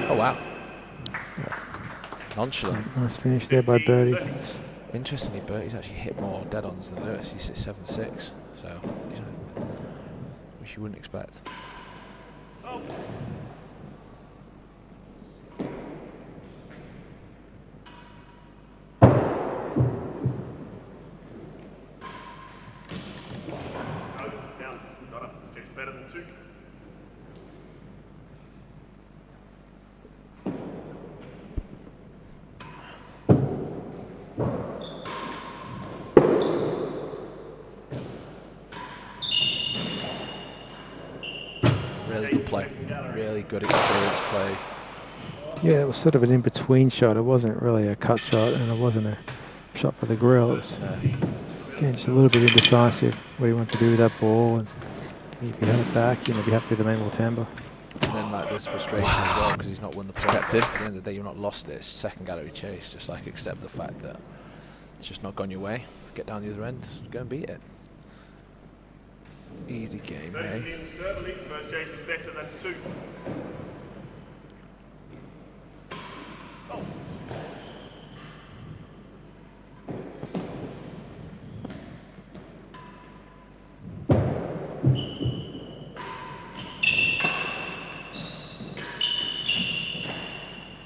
Oh wow. Nonchalant. Nice finish there by Bertie. It's Interestingly, Bertie's actually hit more dead-ons than Lewis. He's at 7-6, so which you wouldn't expect. Oh. No, down. Got up. Chase better than 2. Really good play. Really good experienced play. Yeah, it was sort of an in-between shot. It wasn't really a cut shot, and it wasn't a shot for the grill. It was, again, just a little bit indecisive what he wanted to do with that ball. And if he had it back, you know, be happy with the main ball timber. And then like there's frustration as well because he's not won the point. At the end of the day, you've not lost this second gallery chase. Just like accept the fact that it's just not gone your way. Get down the other end, go and beat it. Easy game, eh? First chase is better than 2. Oh.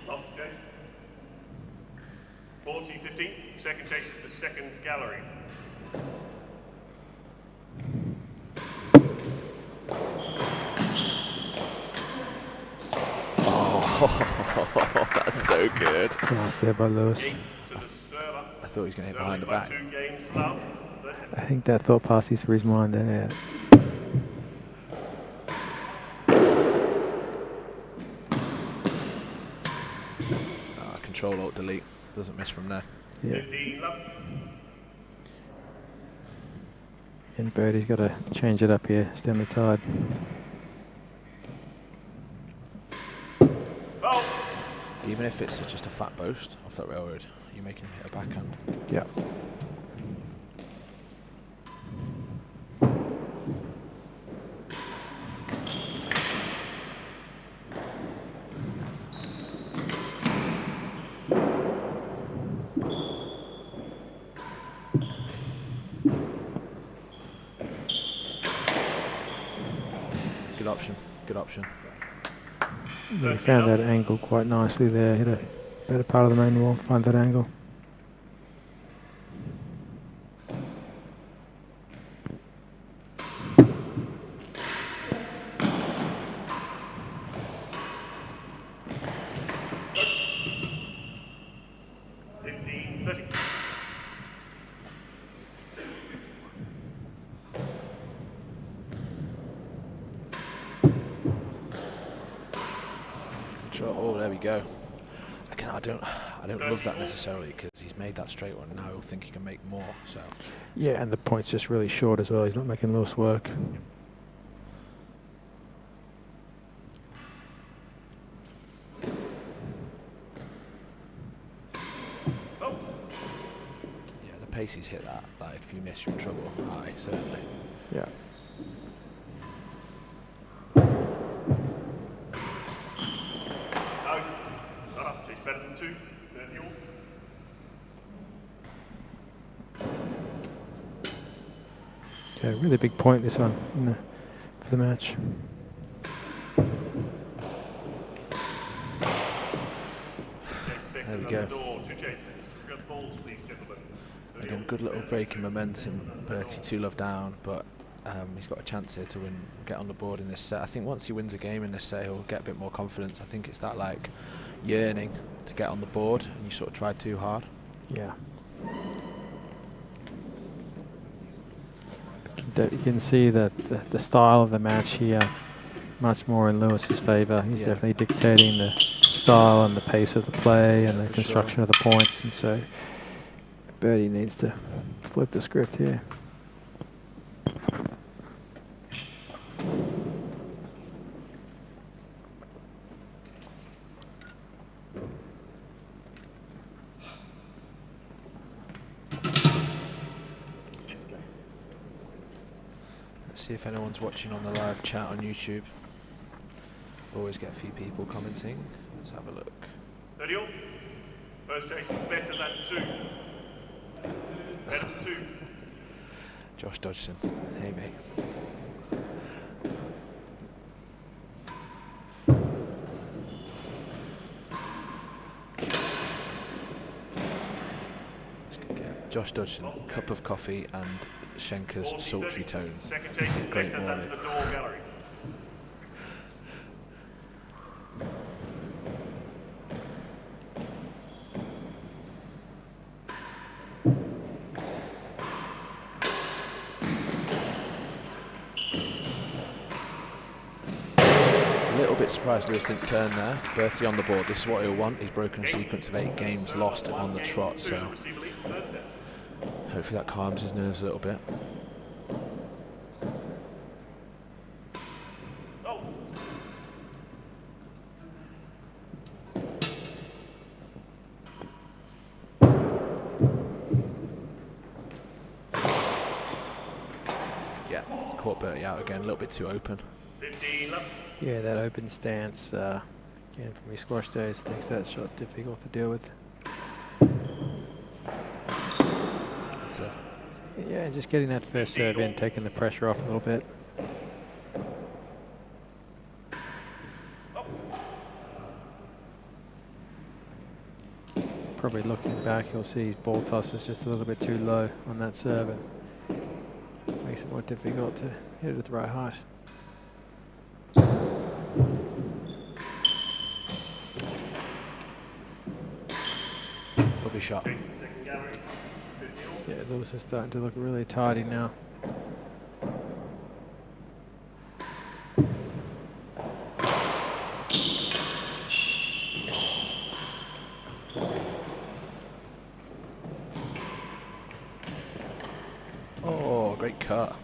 Lost chase. 40-15. Second chase is the second gallery. Oh, that's so good. Nice there by Lewis. To the server. I thought he was going to hit behind the back. 2 games to love. I think that thought passed through his mind there. Control Alt Delete doesn't miss from there. Yeah. 15 love. And Bertie's got to change it up here, stem the tide. Oh. Even if it's just a fat boost off that railroad, you make him hit a backhand. Yeah. Good option. Good option. Yeah, he found that angle quite nicely there. Hit a better part of the main wall, find that angle. Oh, there we go. Again, I don't love that necessarily because he's made that straight one. Now he'll think he can make more. So Yeah, and the point's just really short as well. He's not making Lewis work. yeah, the pace he's hit that. Like if you miss, you're in trouble. High, certainly. Yeah. Chase better than 2. 30 all. Yeah, really big point this one for the match. There we go. Again, good little break in momentum. Bertie 2-love down, but he's got a chance here to win, get on the board in this set. I think once he wins a game in this set, he'll get a bit more confidence. I think it's that like yearning to get on the board, and you sort of tried too hard. Yeah. You can see that the style of the match here, much more in Lewis's favour. He's Yeah. definitely dictating the style and the pace of the play and the For construction sure. of the points, and so Bertie needs to flip the script here. Let's see if anyone's watching on the live chat on YouTube. Always get a few people commenting. Let's have a look. 30 all. First chase is better than 2. Better than 2. Josh Dodgson. Hey, mate. Let's go get Josh Dodgson, cup of coffee and Schenker's 40, sultry 30. tones. Second chase is Great better morning. than the door gallery. A little bit surprised Lewis didn't turn there. Bertie on the board. This is what he'll want. He's broken a sequence of 8 games lost on the trot, so hopefully that calms his nerves a little bit. Oh. Yeah, caught Bertie out again, a little bit too open. 15 left. Yeah, that open stance, again, from his squash days, makes that shot difficult to deal with. It's Yeah, just getting that first serve in, taking the pressure off a little bit. Probably looking back, you'll see his ball toss is just a little bit too low on that serve, and makes it more difficult to hit it at the right height. lovely shot. Chase the second gallery. 50 all. Yeah, Lewis is starting to look really tidy now. Oh, great cut.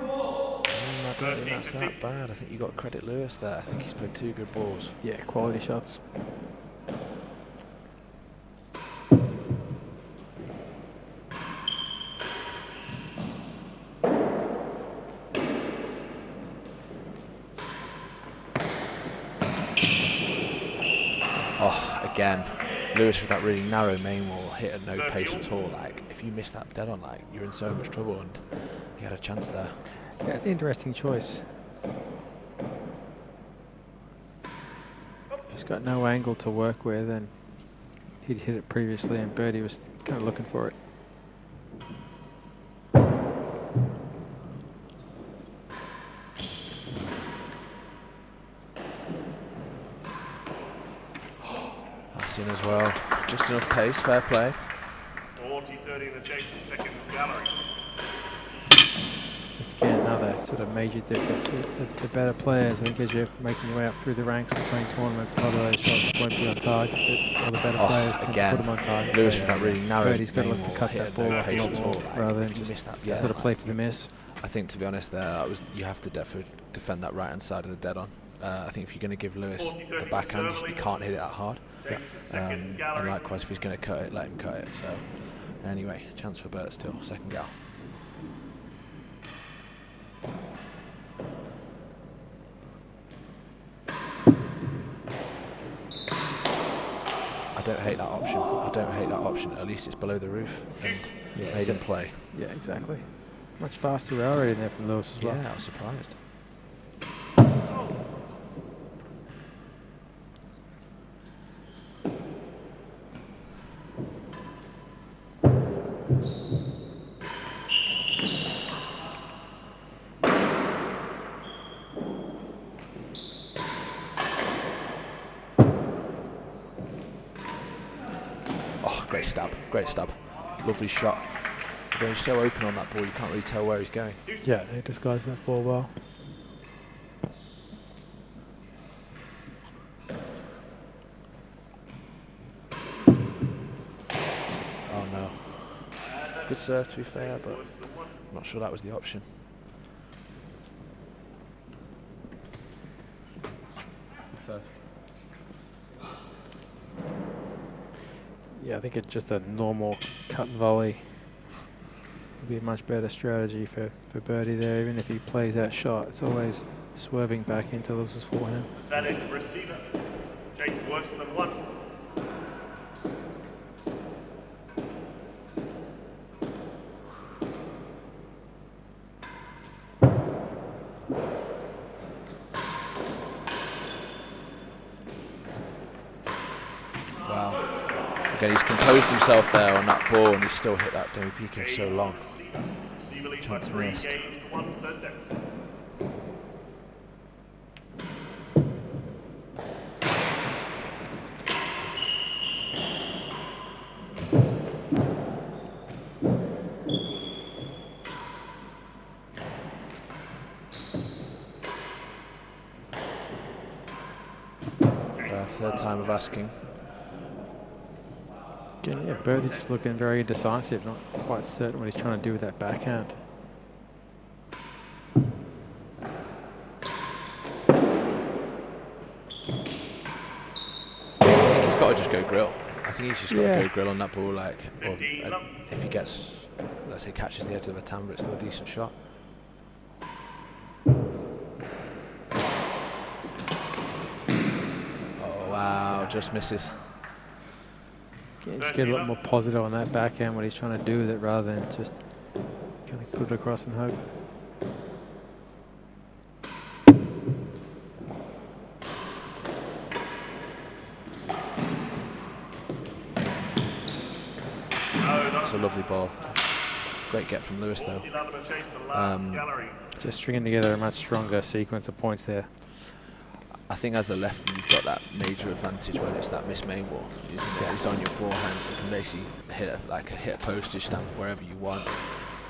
I don't think that's that bad. I think you got to credit Lewis there. I think he's played 2 good balls. Yeah, quality shots. Oh, again, Lewis with that really narrow main wall hit at no pace at all. Like, if you miss that dead on, like, you're in so much trouble, and he had a chance there. Yeah, it's an interesting choice. He's got no angle to work with, and he'd hit it previously, and Bertie was kind of looking for it. That's in as well. Just enough pace, fair play. 40-30 in the chase, the second gallery. It's again another sort of major difference. The better players, I think, as you're making your way up through the ranks and playing tournaments, a lot of those shots won't be on target, but all the better players tend to put them on target. Lewis So with that really narrow Bertie's got to main look to wall cut hit that at ball no off a pace lot at more, all. Like, rather if than you just miss that, sort of play for the miss. I think, to be honest, there you have to defend that right hand side of the dead on. I think if you're going to give Lewis the backhand, you can't hit it that hard. Chase the second And gallery. likewise, if he's going to cut it, let him cut it. So, anyway, chance for Bert still. Second gal. I don't hate that option. I don't hate that option. At least it's below the roof and Yeah, made him play. Yeah, exactly. Much faster rail rate in there from Lewis as well. Yeah, I was surprised. Oh, great stab. Great stab. Lovely shot. Again, he's so open on that ball, you can't really tell where he's going. Yeah, they disguised that ball well. Good serve, to be fair, but I'm not sure that was the option. Good serve. Yeah, I think it's just a normal cut and volley would be a much better strategy for Bertie there. Even if he plays that shot, it's always swerving back into Lewis's forehand. Valid receiver. Chase worse than 1. Wow. Again, he's composed himself there on that ball, and he's still hit that demi pico so long. Receiver leads by Chance 3 missed. games to 1 third set. Third time of asking. Again, yeah, Bertie just looking very indecisive, not quite certain what he's trying to do with that backhand. I think he's got to just go grill. I think he's just got to go grill on that ball, like, or if he gets, let's say, catches the edge of the timbre, it's still a decent shot. Oh wow, just misses. Yeah, just get a lot more positive on that backhand, what he's trying to do with it, rather than just kind of put it across and hope. It's a lovely ball. Great get from Lewis though. Just stringing together a much stronger sequence of points there. I think as a lefty, you've got that major advantage when it's that missed main ball, isn't it? It's on your forehand. You can basically hit a postage stamp wherever you want.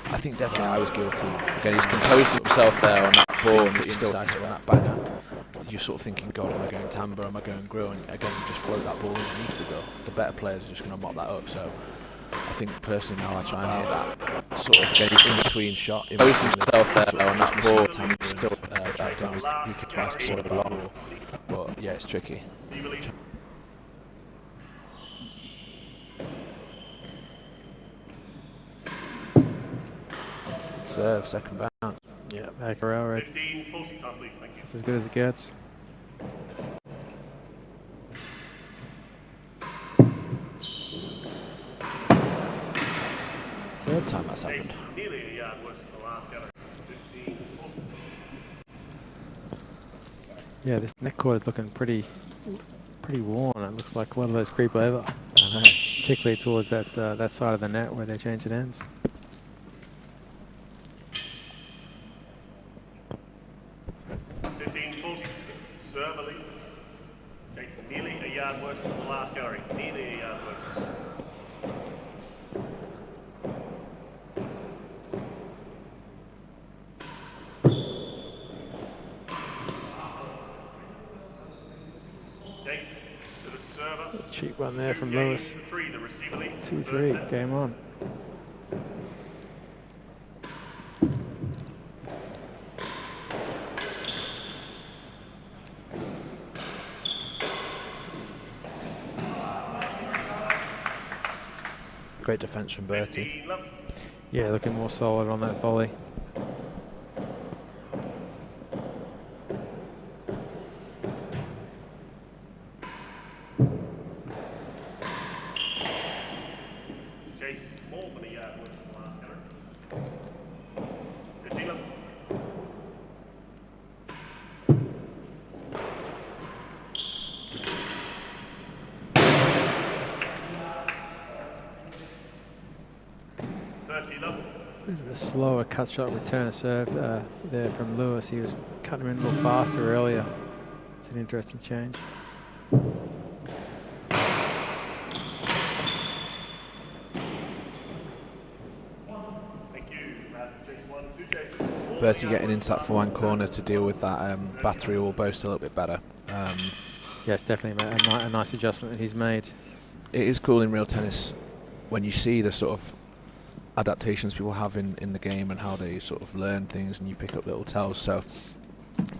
I think definitely I was guilty. Again, he's composed himself there on that ball, and he's still decisive on that backhand. You're sort of thinking, God, am I going timbre? Am I going grill? And again, you just float that ball underneath the grill. The better players are just going to mop that up. So I think personally now I try and hit that sort of in between shot. Composed himself there on that ball, timbre still dragged down his peak twice before the long. But yeah, it's tricky. Serve, second bounce. Yeah, back railroad. 15:40 time, please. Thank you. It's as good as it gets. Third time that's happened. Nearly a yard worse than the last gallery. 15:40. Yeah, this neck cord is looking pretty worn. It looks like a lot of those creep over. I know. Particularly towards that that side of the net where they're changing ends. Serve leads. Chase nearly a yard worse than the last gallery. Nearly a yard worse. To the server. Cheap one there from Lewis. 3, the receiver leads. 2-3, game on. Great defence from Bertie. 15 love. Yeah, looking more solid on that volley. Chase more than a yard worse than the last gallery. 15 love. Bit of a slower cut shot return of serve there from Lewis. He was cutting him in a little faster earlier. It's an interesting change. Bertie getting into that forehand corner to deal with that battery wall boast a little bit better. Yeah, it's definitely a nice adjustment that he's made. It is cool in real tennis when you see the sort of adaptations people have in the game and how they sort of learn things, and you pick up little tells. So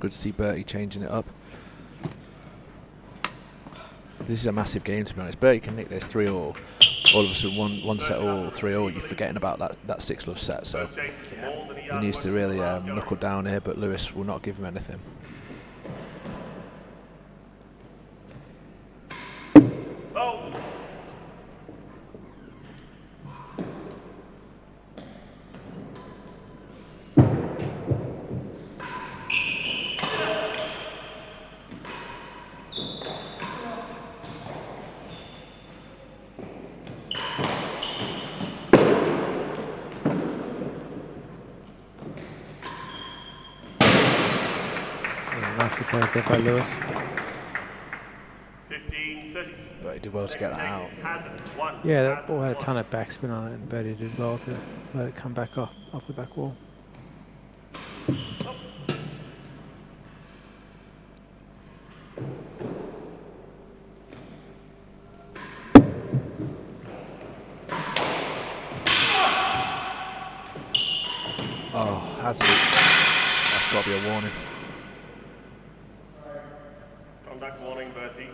good to see Bertie changing it up. This is a massive game, to be honest. Bertie can nick this 3-all. All of a sudden, one set all, 3-all. You're forgetting about that 6-love set. So he needs to really knuckle down here. But Lewis will not give him anything. Oh. Nicely played there by Lewis. 15-30. But he did well to get that out. Yeah, that ball had a ton of backspin on it, and Bertie did well to let it come back off the back wall. Oh, has he? That's got to be a warning. Contact warning, Bertie.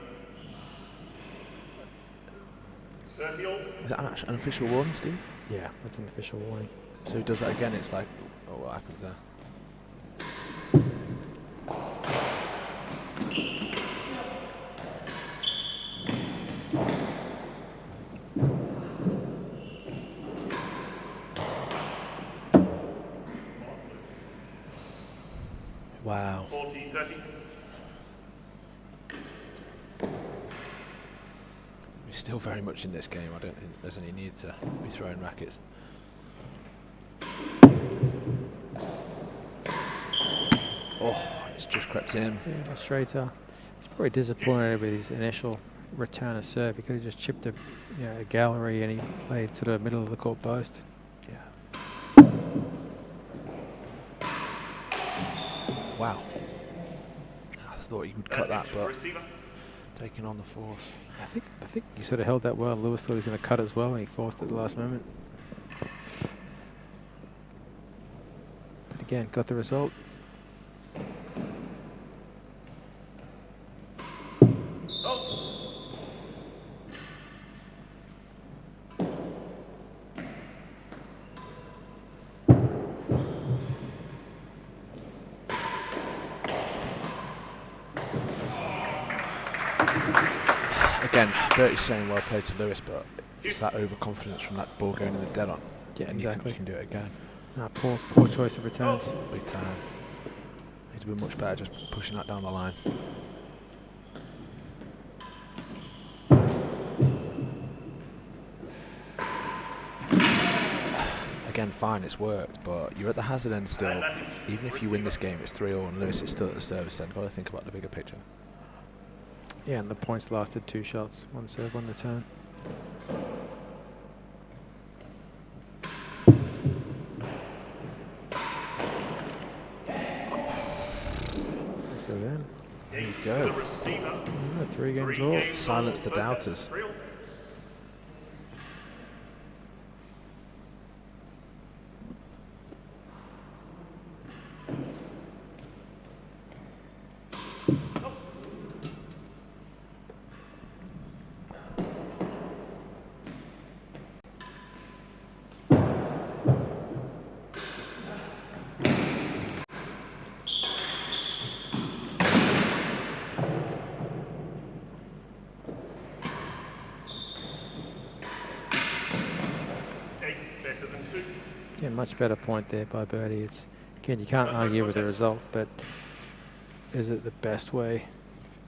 30-all. Is that an official warning, Steve? Yeah, that's an official warning. So he does that again, it's like, oh, what happens there? Wow. 40-30. He's still very much in this game. I don't think there's any need to be throwing rackets. Oh, it's just crept in. Yeah, straighter. He's probably disappointed with his initial return of serve. He could have just chipped a gallery, and he played sort of middle of the court post. Yeah. Wow. I thought he would cut that, but taking on the force. I think he sort of held that well. Lewis thought he was going to cut as well, and he forced it at the last moment. But again, got the result. Again, Bertie's saying well played to Lewis, but it's that overconfidence from that ball going in the dead on. Yeah, and exactly. You think you can do it again. Poor choice of returns. Big time. He's been much better just pushing that down the line. Again, fine, it's worked, but you're at the hazard end still. Even if you win this game, it's 3-all, and Lewis is still at the service end. Got to think about the bigger picture. Yeah, and the points lasted 2 shots, 1 serve, 1 return. So then, there you go. 3 games all. Silence the doubters. Yeah, much better point there by Bertie. It's again, you can't argue with the result, but is it the best way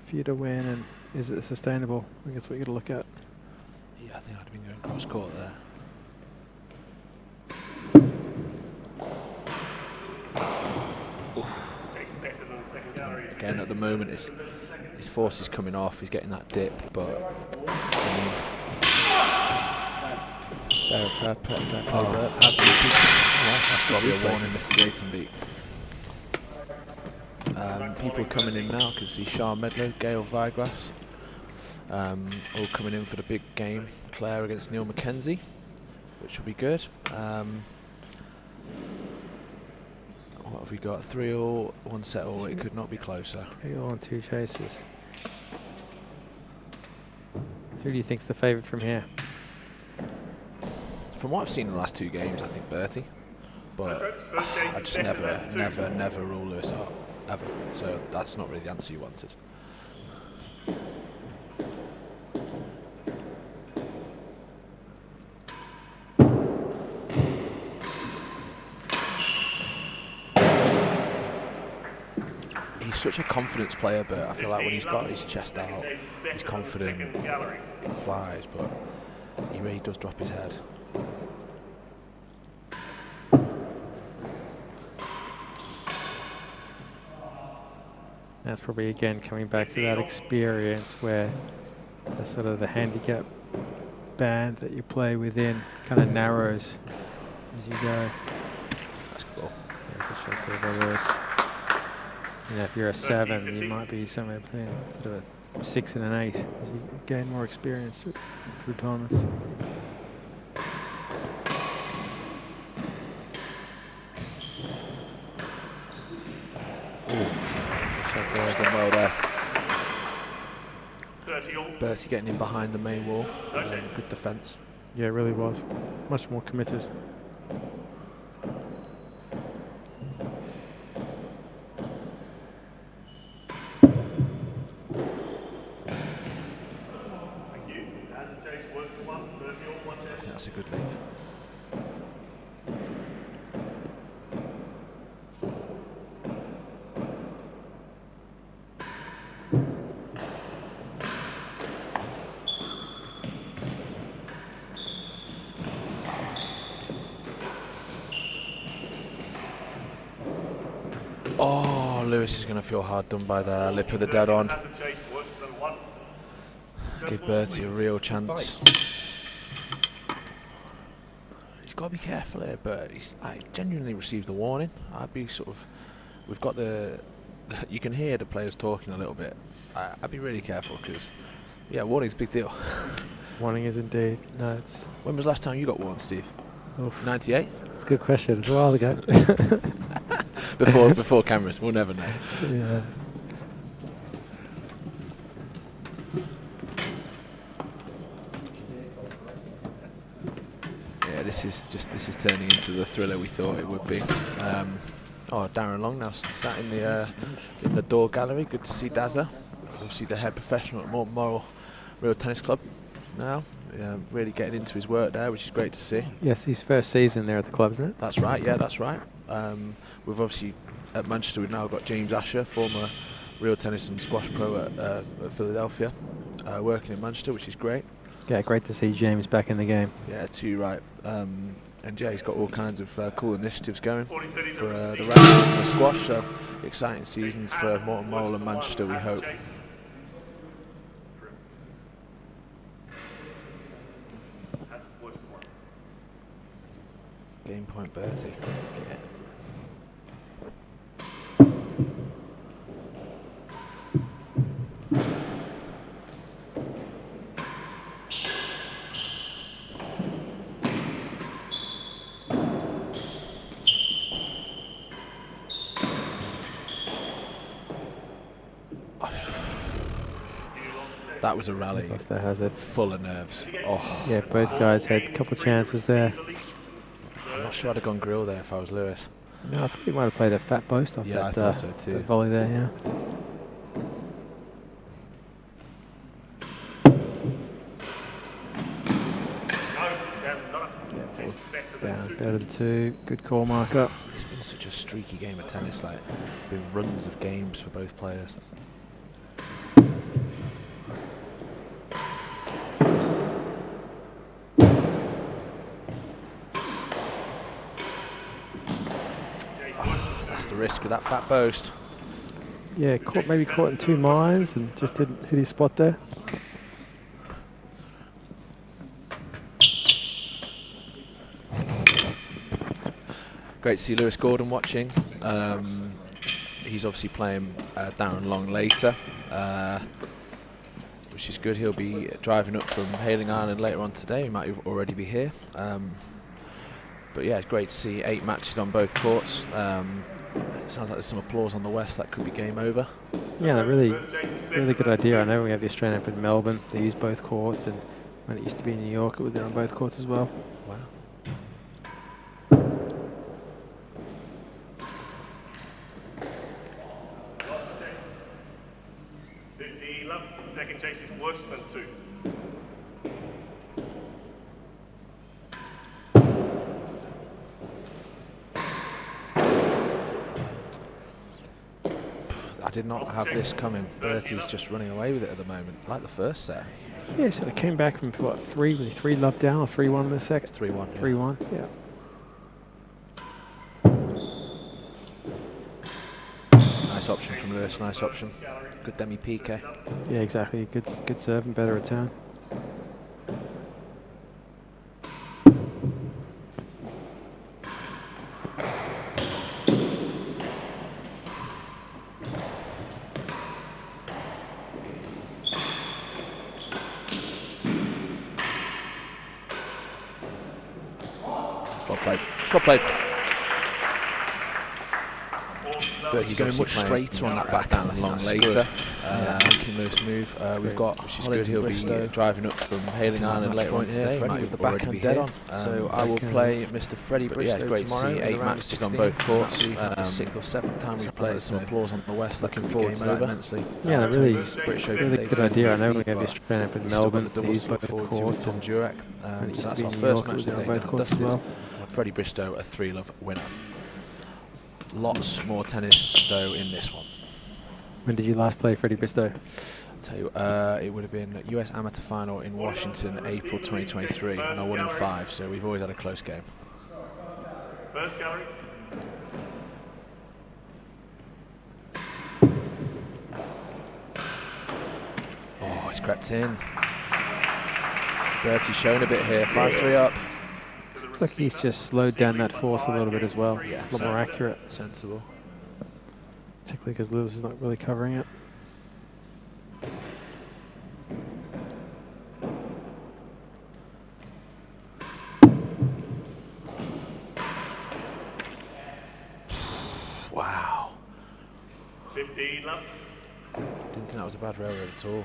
for you to win, and is it sustainable? I think that's what you got to look at. Yeah, I think I'd have been going cross court there. Again, at the moment, his force is coming off. He's getting that dip, but I mean, Fair play, that's got to be a warning, Mr. Gatenby. People coming in now because see Sean Medlow, Gail Vigras, all coming in for the big game. Claire against Neil McKenzie. which will be good. What have we got? 3-all, 1 set all. It could not be closer. 3-all and 2 chases. Who do you think's the favourite from here? From what I've seen in the last 2 games, I think Bertie. But I just never rule Lewis out, ever. So that's not really the answer you wanted. He's such a confidence player, but I feel like when he's got his chest out, he's confident, he flies, but he really does drop his head. That's probably again coming back to that experience where the sort of the handicap band that you play within kind of narrows as you go. That's cool. Yeah, for sure, otherwise, you know, if you're a 7, you might be somewhere between sort of a 6 and an 8 as you gain more experience through tournaments. He's done well there. Bertie getting in behind the main wall. Good defence. Yeah, it really was. Much more committed. I think that's a good leave. Oh, Lewis is going to feel hard done by the lip of the dead on. Give Bertie a real chance. He's got to be careful here, but I genuinely received the warning. I'd be sort of, we've got the, you can hear the players talking a little bit. I'd be really careful because, yeah, warning's a big deal. Warning is indeed. No, it's. When was the last time you got warned, Steve? 98? That's a good question. It's a while ago. before cameras, we'll never know. Yeah. Yeah, this is turning into the thriller we thought it would be. Oh, Darren Long now sat in the door gallery. Good to see Dazza. Obviously the head professional at Morton Morrell Real Tennis Club now. Really getting into his work there, which is great to see. Yes, his first season there at the club, isn't it? That's right. Yeah, that's right. We've obviously at Manchester. We've now got James Asher, former Real Tennis and Squash pro at Philadelphia, working in Manchester, which is great. Yeah, great to see James back in the game. Yeah, too right. And yeah, he's got all kinds of cool initiatives going for the rallies and the squash. So exciting seasons for Morton Morrell and Manchester, we hope. Game point, Bertie. Yeah. That was a rally full of nerves. Oh, yeah, both guys had a couple of chances there. I'm not sure I'd have gone grill there if I was Lewis. No, I think he might have played a fat boast off I that, thought so too. that volley there, yeah. Down, better than 2. Good call marker. It's been such a streaky game of tennis, like been runs of games for both players. That's the risk with that fat boast. Yeah, maybe caught in 2 minds and just didn't hit his spot there. Great to see Lewis Gordon watching. He's obviously playing Darren Long later, which which is good. He'll be driving up from Hailing Island later on today. He might already be here. But yeah, it's great to see 8 matches on both courts. It sounds like there's some applause on the west. That could be game over. Yeah, a really good idea. I know we have the Australian Open in Melbourne. They use both courts, and when it used to be in New York, it was there on both courts as well. Wow. Second chase is worse than 2. I did not have this coming. Bertie's just running away with it at the moment, like the first set. Yeah, so they came back from what, 3 love down or 3-1 in the second? 3-1. 3-1, yeah. Nice option from Lewis, nice option. Good demi piqué. Yeah, exactly. Good serve and better return. Well played. Bertie's going much straighter on that backhand, I think long that's later. good. Making Lewis move. We've got Holland, he'll be driving up from Hailing Island later on today. Freddie Might with the already backhand be dead here. on. So I will play Mr. Freddie Bristow. Yeah, great to see 8 matches on both courts. 6th or 7th time we've played. Some applause on the west. Looking forward to that immensely. Yeah, really British Open good idea. I know we have the but Australian Open in still got Melbourne. the They doubles use to look both forward to courts. with Tom And Jurek. when it So used to that's be our in New first York, it match was there on today. both courts as Dusted. well. Freddie Bristow, a 3-love winner. Lots more tennis though in this one. When did you last play Freddie Bristow? I'll tell you, it would have been US Amateur Final in Washington, April 2023, and I won in 5, so we've always had a close game. First gallery. Oh, it's crept in. Bertie's shown a bit here, 5-3 up. Looks like he's just slowed down that force a little bit as well. Yeah, a lot more accurate. Sensible. Particularly because Lewis is not really covering it. Wow. 15 love. Didn't think that was a bad railroad at all.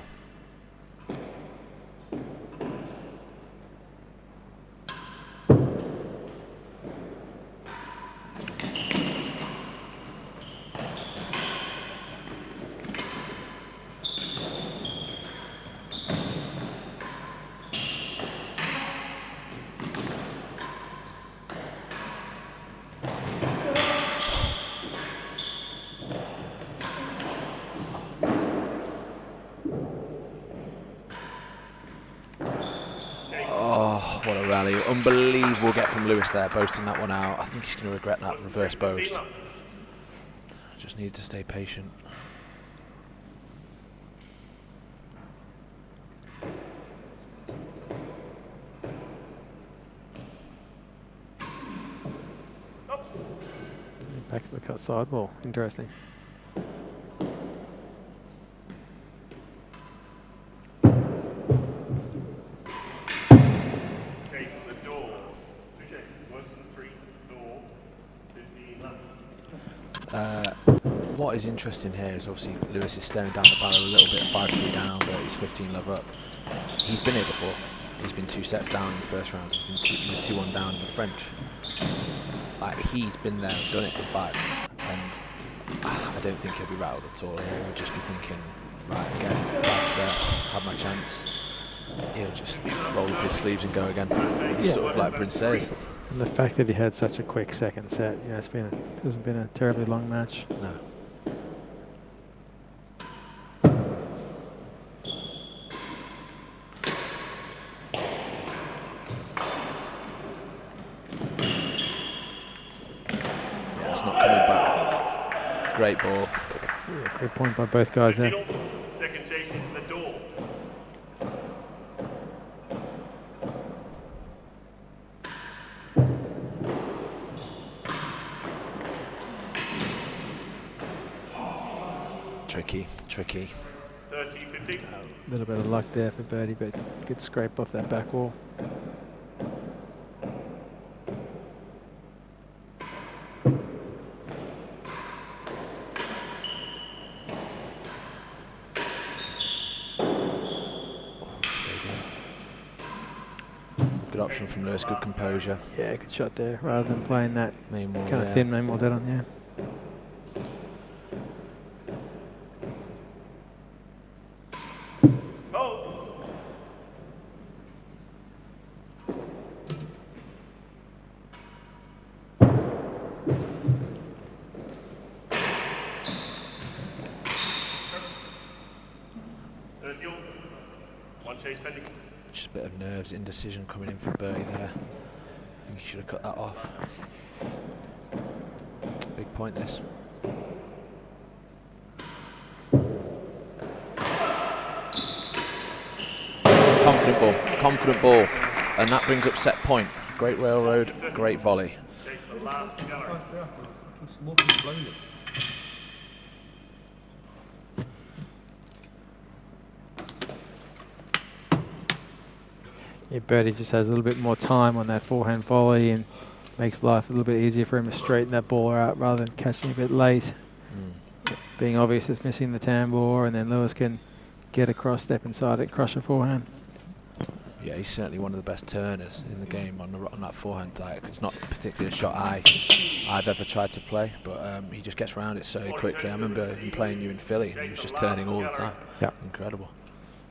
Oh, what a rally. Unbelievable get from Lewis there, boasting that one out. I think he's going to regret that reverse boast. Just needed to stay patient. Back to the cut sideball. Interesting. Case the door. 2 chases, worse than 3. Door. 15 love. What is interesting here is obviously Lewis is staring down the barrel a little bit, 5-3 down, but he's 15 love up. He's been here before. He's been 2 sets down in the first round. He was 2-1 down in the French. Like, he's been there and done it in 5, and I don't think he'll be rattled at all. He'll just be thinking, right, again, bad set, had my chance. He'll just roll up his sleeves and go again. He's sort of like Bryn says. And the fact that he had such a quick second set, you know, hasn't been a terribly long match. No. Yeah, it's not coming back. Great ball. Yeah, good point by both guys there. Second chase is the door. Tricky, tricky. 30-50. A little bit of luck there for Bertie, but good scrape off that back wall. Good option from Lewis, good composure. Yeah, good shot there, rather than playing that Main wall, kind of yeah. thin main wall dead on, yeah. Hold. Third fuel. One chase pending. Just a bit of nerves, indecision coming in from Bertie there. I think he should have cut that off. Big point this. Confident ball, and that brings up set point. Great railroad, great volley. Chase the last gallery. Fucking smoking slowly. Yeah, Bertie just has a little bit more time on that forehand volley and makes life a little bit easier for him to straighten that ball out rather than catching a bit late. Being obvious it's missing the tambour, and then Lewis can get across, step inside it, crush a forehand. Yeah, he's certainly one of the best turners in the game on that forehand. Like, it's not particularly a shot I've ever tried to play, but he just gets around it so quickly. I remember him playing you in Philly, and he was just turning all the time. Yeah. Incredible.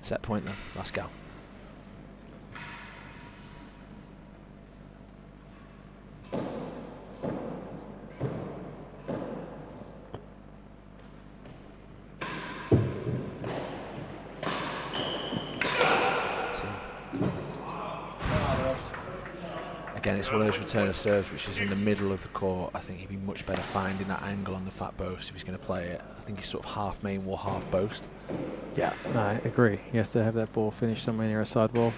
Set point then, last gal. Again, it's one of those return of serves which is in the middle of the court. I think he'd be much better finding that angle on the fat boast if he's going to play it. I think he's sort of half main wall, half boast. Yeah, no, I agree. He has to have that ball finished somewhere near a sidewall.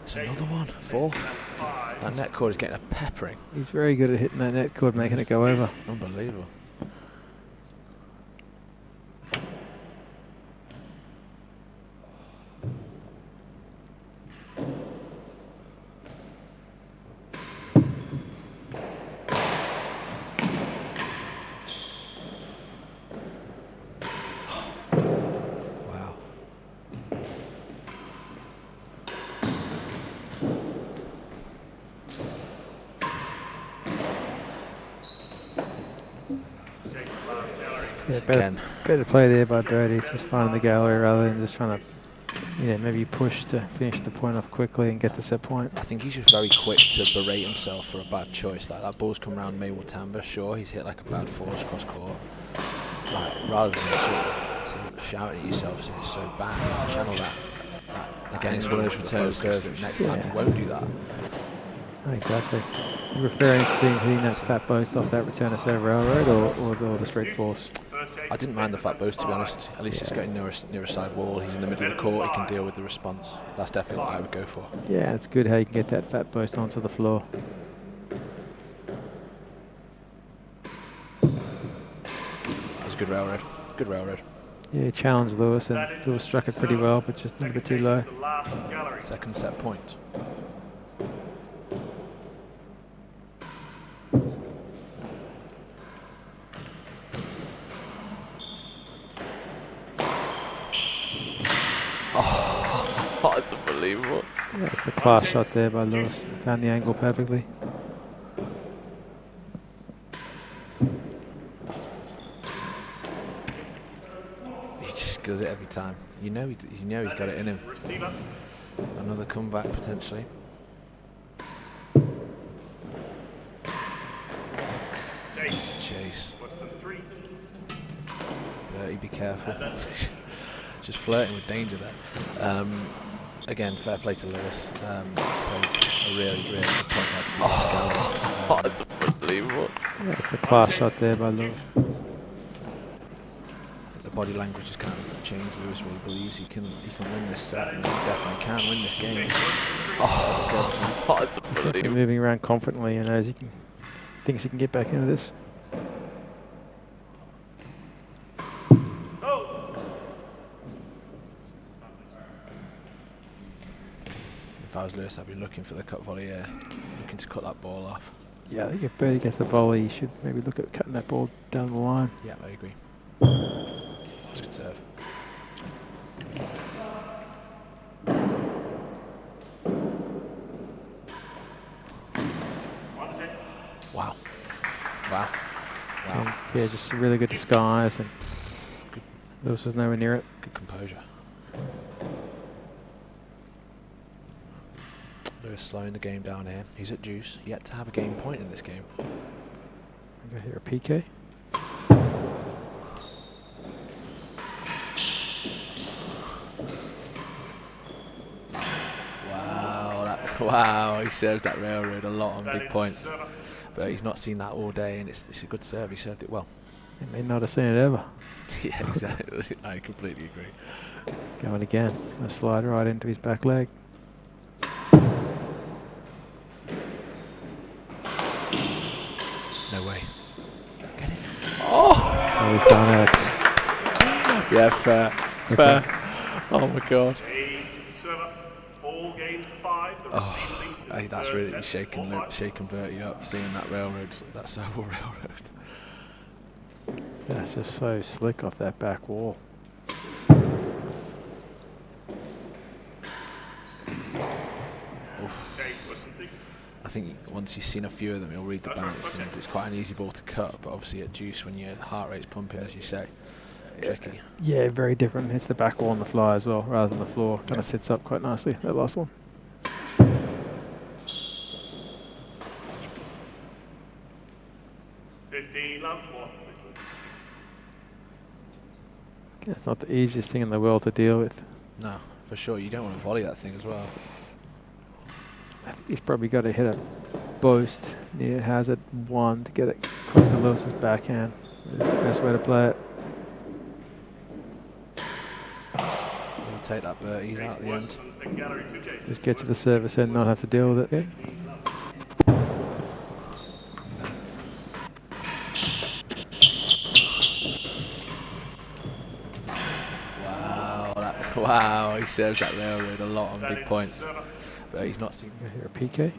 It's another one, fourth. That net cord is getting a peppering. He's very good at hitting that net cord, making it go over. Unbelievable. Yeah, better play there by Bertie, just finding the gallery rather than just trying to, maybe push to finish the point off quickly and get the set point. I think he's just very quick to berate himself for a bad choice. Like, that ball's come round Maywood Timber, sure, he's hit like a bad force cross court. Like, rather than sort of shouting at yourself saying it's so bad, channel that. Again, it's one of those return serves that next time he won't do that. Oh, exactly. You're referring to seeing hitting that fat boast off that return of serve railroad or the straight force? I didn't mind the fat boast, to be honest. At least it's getting near a side wall. He's in the middle of the court. He can deal with the response. That's definitely what I would go for. Yeah, it's good how you can get that fat boast onto the floor. That's a good railroad. Good railroad. Yeah, he challenged Lewis, and Lewis struck it pretty well, but just a little bit too low. Second set point. Oh, that's unbelievable. Yeah, it's the class shot there by Lewis. Found the angle perfectly. He just does it every time. You know he's got it in him. Another comeback potentially. It's a chase. Bertie, be careful. Just flirting with danger there. Again, fair play to Lewis. A really good point there to be oh, that's unbelievable. Yeah, it's the class shot there by Lewis. I think the body language has kind of changed. Lewis really believes he can win this set, and he definitely can win this game. Oh, that's He's definitely unbelievable. moving around confidently, and knows thinks he can get back into this. I was Lewis, I'd be looking for the cut volley here, looking to cut that ball off. Yeah, I think if Bertie gets a volley, he should maybe look at cutting that ball down the line. Yeah, I agree. That's a good serve. Wow. Wow. Wow. And yeah, just a really good disguise, and Lewis was nowhere near it. Good composure. Lewis slowing the game down here. He's at deuce. Yet to have a game point in this game. I'm going to hear a PK. Wow, he serves that railroad a lot on big points. But he's not seen that all day, and it's a good serve. He served it well. He may not have seen it ever. Yeah, exactly. I completely agree. Going again. Going to slide right into his back leg. No way. Get it. Oh, he's done it. Yeah, fair. Fair. Oh my god. All games to 5. Oh, that's really shaking Bertie up, seeing that railroad, that Soval railroad. That's just so slick off that back wall. I think once you've seen a few of them, you'll read the bounce, and it's quite an easy ball to cut, but obviously at deuce, when your heart rate's pumping, as you say, tricky. Yeah, very different. Hits the back wall on the fly as well, rather than the floor. Kind of sits up quite nicely, that last one. Yeah, it's not the easiest thing in the world to deal with. No, for sure. You don't want to volley that thing as well. I think he's probably got to hit a boast near hazard 1 to get it across the Lewis's backhand. Best way to play it. We'll take that Bertie out at the end. Just get to the service end, not have to deal with it. Wow, he serves that railroad a lot on big points, but he's not seen. Here a PK.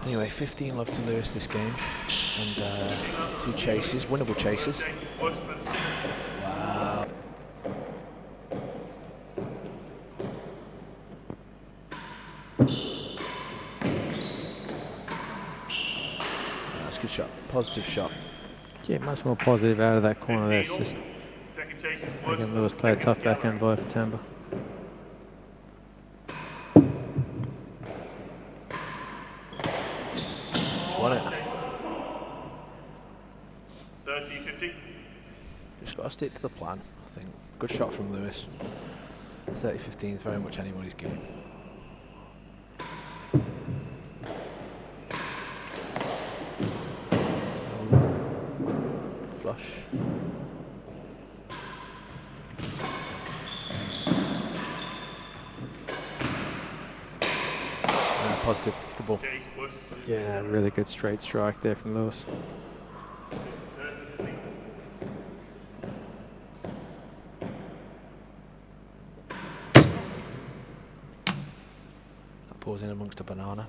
Anyway, 15 love to Lewis this game, and 2 chases, winnable chases. Wow. That's a good shot, positive shot. Yeah, much more positive out of that corner there. It's just again, Lewis played a tough backhand volley for Tampa. Just won it. 30-50. Just got to stick to the plan, I think. Good shot from Lewis. 30-15 is very much anybody's game. Flush. Positive, good ball. Yeah, really good straight strike there from Lewis. That ball's in amongst a banana.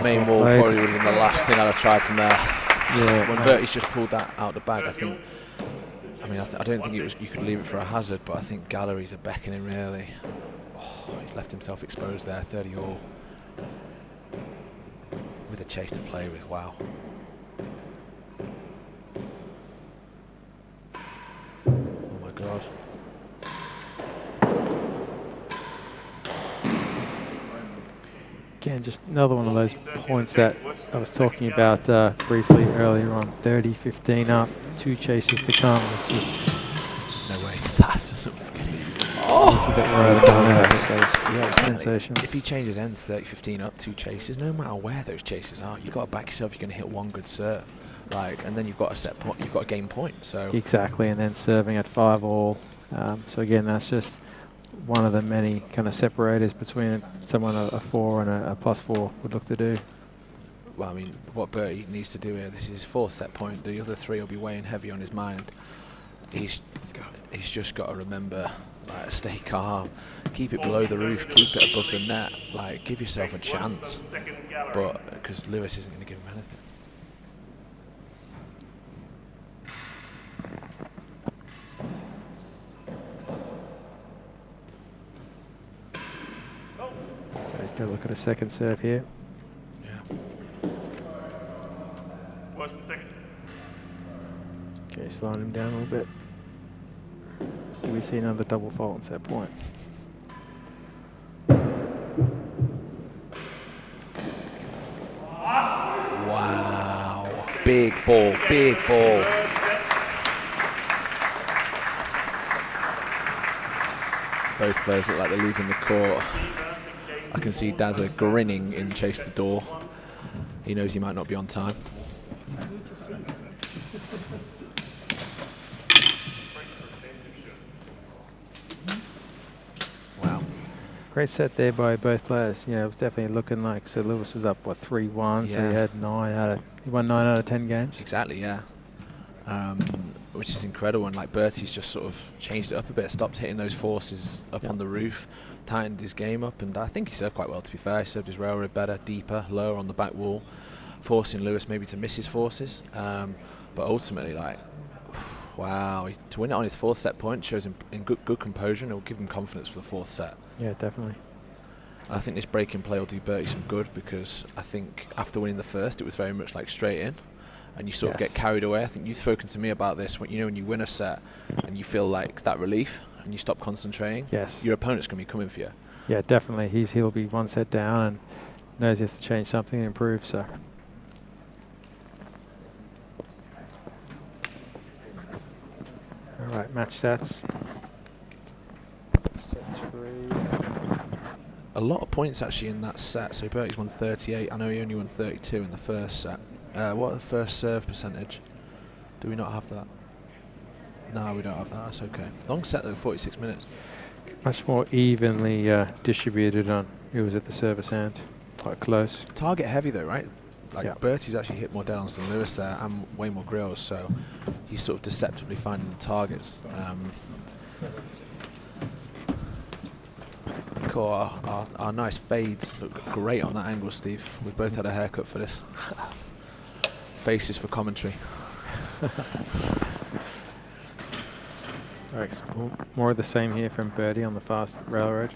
Main wall probably would have been the last thing I'd have tried from there. Yeah. When Bertie's just pulled that out the bag, I think. I mean, I don't think it was. You could leave it for a hazard, but I think galleries are beckoning really. Oh, he's left himself exposed there. 30 all with a chase to play with. Wow. Oh my God. Again, just another one of those points that I was talking about briefly earlier on. 30-15 up, 2 chases to come. It's just no way. That's it's a bit worried about that. Yeah, sensational. If he changes ends 30-15 up, 2 chases, no matter where those chases are, you've got to back yourself. You're going to hit 1 good serve. like, and then you've got a set point, you've got a game point. So Exactly, and then serving at 5-all. So again, that's just one of the many kind of separators between someone a 4 and a +4 would look to do. well, I mean, what Bertie needs to do here, this is his 4th set point. The other 3 will be weighing heavy on his mind. He's just got to remember, like, stay calm, keep it below the roof, keep it above the net, like, give yourself a chance. But because Lewis isn't going to give him anything. Let's go look at a second serve here. Yeah. Worse than second. Okay, slowing him down a little bit. Do we see another double fault on set point? Wow. Big ball, big ball. Both players look like they're leaving the court. I can see Dazza grinning in Chase the Door. He knows he might not be on time. Wow. Great set there by both players. You know, it was definitely looking like, so Lewis was up, what, 3-1, so he had he won 9 out of 10 games. Exactly, yeah. Which is incredible, and like Bertie's just sort of changed it up a bit, stopped hitting those forces up on the roof, tightened his game up, and I think he served quite well, to be fair. He served his railroad better, deeper, lower on the back wall, forcing Lewis maybe to miss his forces. But ultimately, like, wow, to win it on his 4th set point shows him in good composure, and it will give him confidence for the 4th set. Yeah, definitely. I think this break-in play will do Bertie some good, because I think after winning the 1st, it was very much like straight in, and you sort of get carried away. I think you've spoken to me about this, when you win a set and you feel like that relief and you stop concentrating, your opponent's going to be coming for you. Yeah, definitely. He'll be 1 set down and knows he has to change something and improve, so. All right, match stats. Set 3. A lot of points actually in that set. So Bertie's won 38. I know he only won 32 in the first set. What the first serve percentage? Do we not have that? No, we don't have that. That's okay. Long set though, 46 minutes. Much more evenly distributed on who was at the service end. Quite close. Target heavy though, right? Like Bertie's actually hit more dead-ons than Lewis there, and way more grills. So he's sort of deceptively finding the targets. Cool. Our nice fades look great on that angle, Steve. We've both had a haircut for this. Faces for commentary. Right, more of the same here from Bertie on the fast railroad.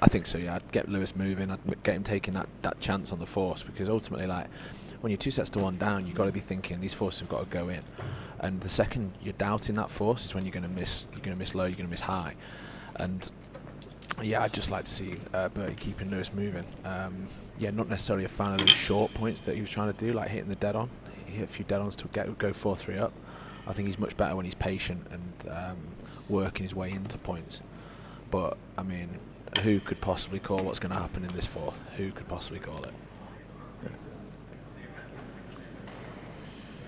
I think so, yeah. I'd get Lewis moving. I'd get him taking that chance on the force, because ultimately, like, when you're 2 sets to 1 down, you've got to be thinking these forces have got to go in. And the second you're doubting that force is when you're going to miss. You're going to miss low. You're going to miss high. And yeah, I'd just like to see Bertie keeping Lewis moving. Yeah, not necessarily a fan of those short points that he was trying to do, like hitting the dead-on. He hit a few dead-ons to go 4-3 up. I think he's much better when he's patient and working his way into points. But, I mean, who could possibly call what's going to happen in this 4th? Who could possibly call it?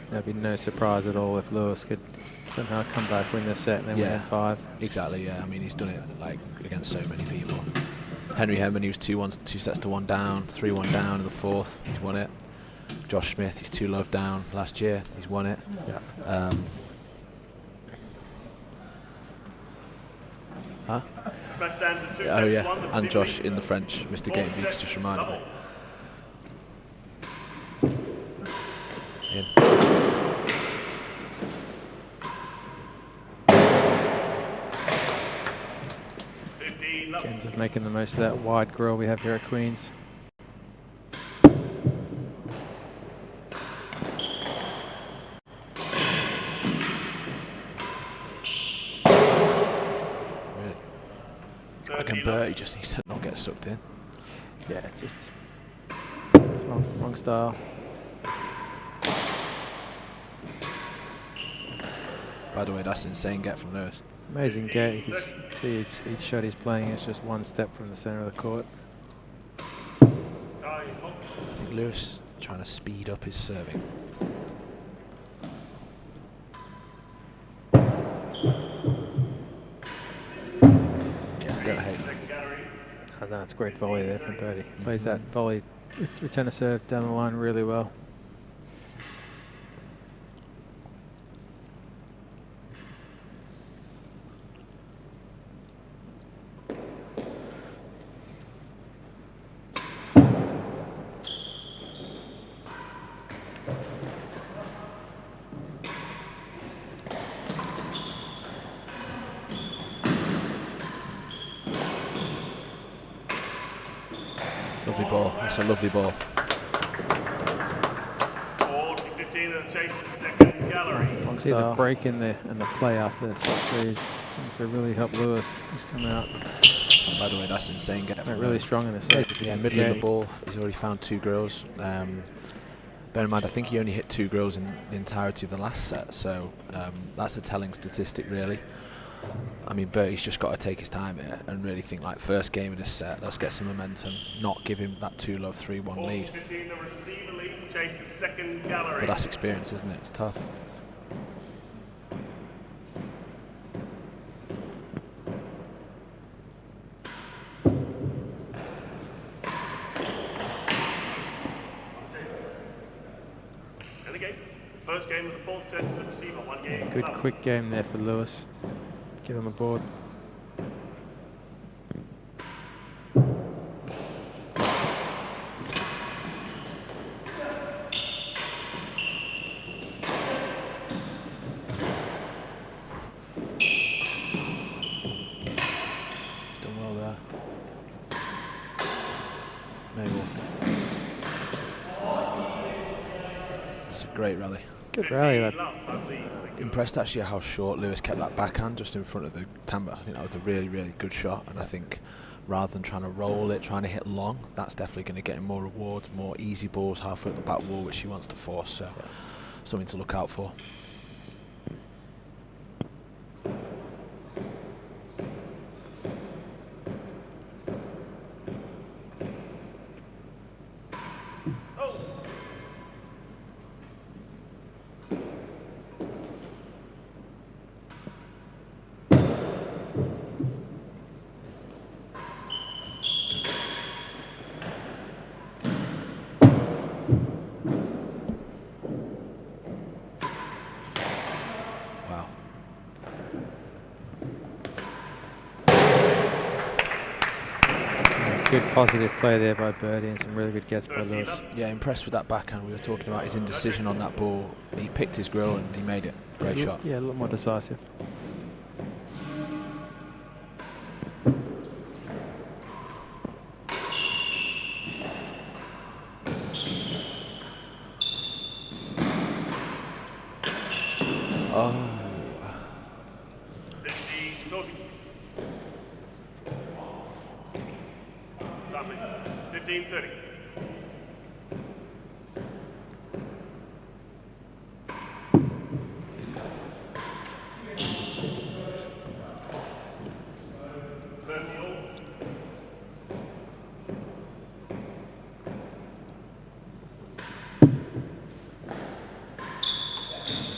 There'd be no surprise at all if Lewis could somehow come back, win this set, and then win in 5. Exactly, yeah. I mean, he's done it like against so many people. Henry Hemman, he was 2 sets to 1 down, 3-1 down in the 4th. He's won it. Josh Smith, he's 2-love down last year. He's won it. Yeah. Huh? Oh yeah, and Josh in the French, Mr. Game Beaks just reminded me. Again, just making the most of that wide grill we have here at Queen's. I can Bertie just needs to not get sucked in. Yeah, just wrong style. By the way, that's an insane get from Lewis. Amazing get. You can see each shot he's playing is just 1 step from the center of the court. I think Lewis trying to speed up his serving. Oh, no, it's a great volley there from Bertie. Plays that volley, return a serve down the line really well. Lovely ball. That's a lovely ball. 40-15 and chase the second gallery. See the break in the play after that set three seems to really help Lewis. He's come out. By the way, that's insane. Really strong in the set. Yeah, middle of the ball. He's already found 2 grills. Bear in mind, I think he only hit 2 grills in the entirety of the last set, so that's a telling statistic, really. I mean, Bertie's just got to take his time here and really think, like, first game of this set, let's get some momentum, not give him that 2-love 3-1 lead. 40-15, the receiver leads, chase the second gallery. But that's experience, isn't it? It's tough. And again, first game of the fourth set to the receiver, 1 game. Good quick game there for Lewis. Get on the board. He's done well there. Maybe. That's a great rally. Good rally. That. Impressed actually how short Lewis kept that backhand just in front of the timber. I think that was a really, really good shot, and I think rather than trying to roll it, trying to hit long, that's definitely going to get him more rewards, more easy balls halfway up the back wall, which he wants to force, so something to look out for. Good positive play there by Bertie and some really good gets by Lewis. Yeah, impressed with that backhand. We were talking about his indecision on that ball. He picked his grill and he made it. Great shot. Yeah, a lot more decisive. Oh. 15-30.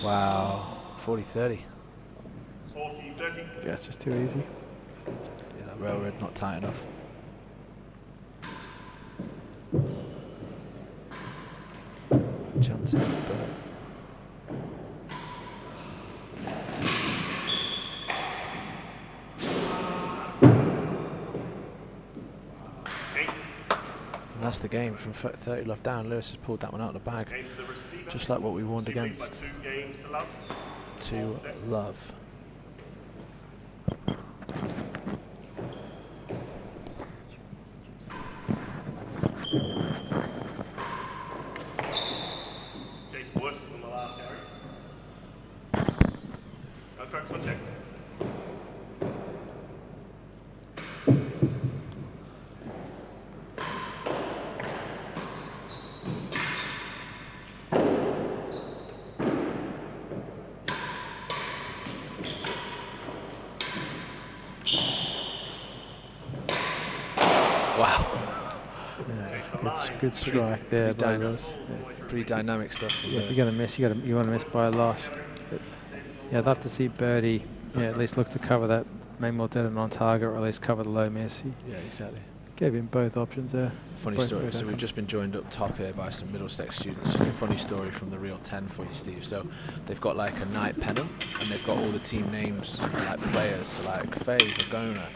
Wow. 40-30. 40-30. Yeah, it's just too easy. Yeah, that railroad not tight enough. Chance, but and that's the game. From 30 love down, Lewis has pulled that one out of the bag, just like what we warned against. 2 love. Wow. Yeah, good strike there by Lewis. Yeah. Pretty dynamic stuff. Yeah, if you're gonna miss, you want to miss by a lot. But yeah, I'd love to see Bertie, at least look to cover that, maybe more dead and on target, or at least cover the low miss. Yeah, exactly. Gave him both options there. Funny Both story. great So we've outcomes. just been joined up top here by some Middlesex students. Just a funny story from the Real 10 for you, Steve. So they've got like a night pennant, and they've got all the team names, like players, so like Faye, Vagona,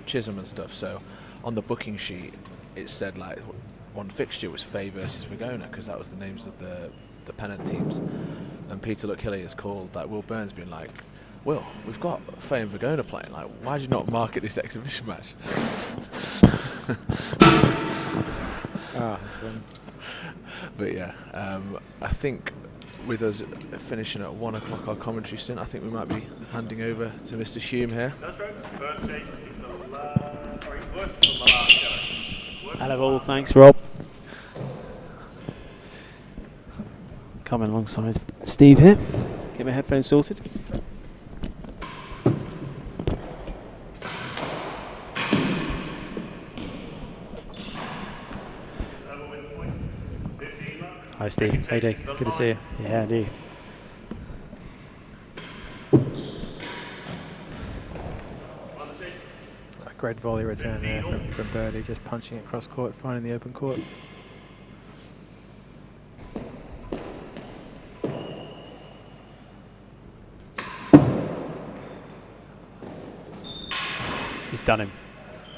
Chisholm and stuff. So on the booking sheet, it said like one fixture was Faye versus Vagona, because that was the names of the pennant teams. And Peter Luck-Hilly has called like Will Burns, being like, "Will, we've got Faye and Vagona playing. Like, why did you not market this exhibition match?" That's one. But yeah, I think with us finishing at 1 o'clock our commentary stint, I think we might be handing over to Mr. Hume here. No strokes. First chase is the last. Sorry, worst from the last gallery. Worst Hello from the all, last. thanks Rob. Coming alongside Steve here. Get my headphones sorted. Level with point. 15 left. Hi Steve, how you doing? Good to see you. Yeah, I do. On the six. A great volley return there from Bertie, just punching across court, finding the open court. He's done him.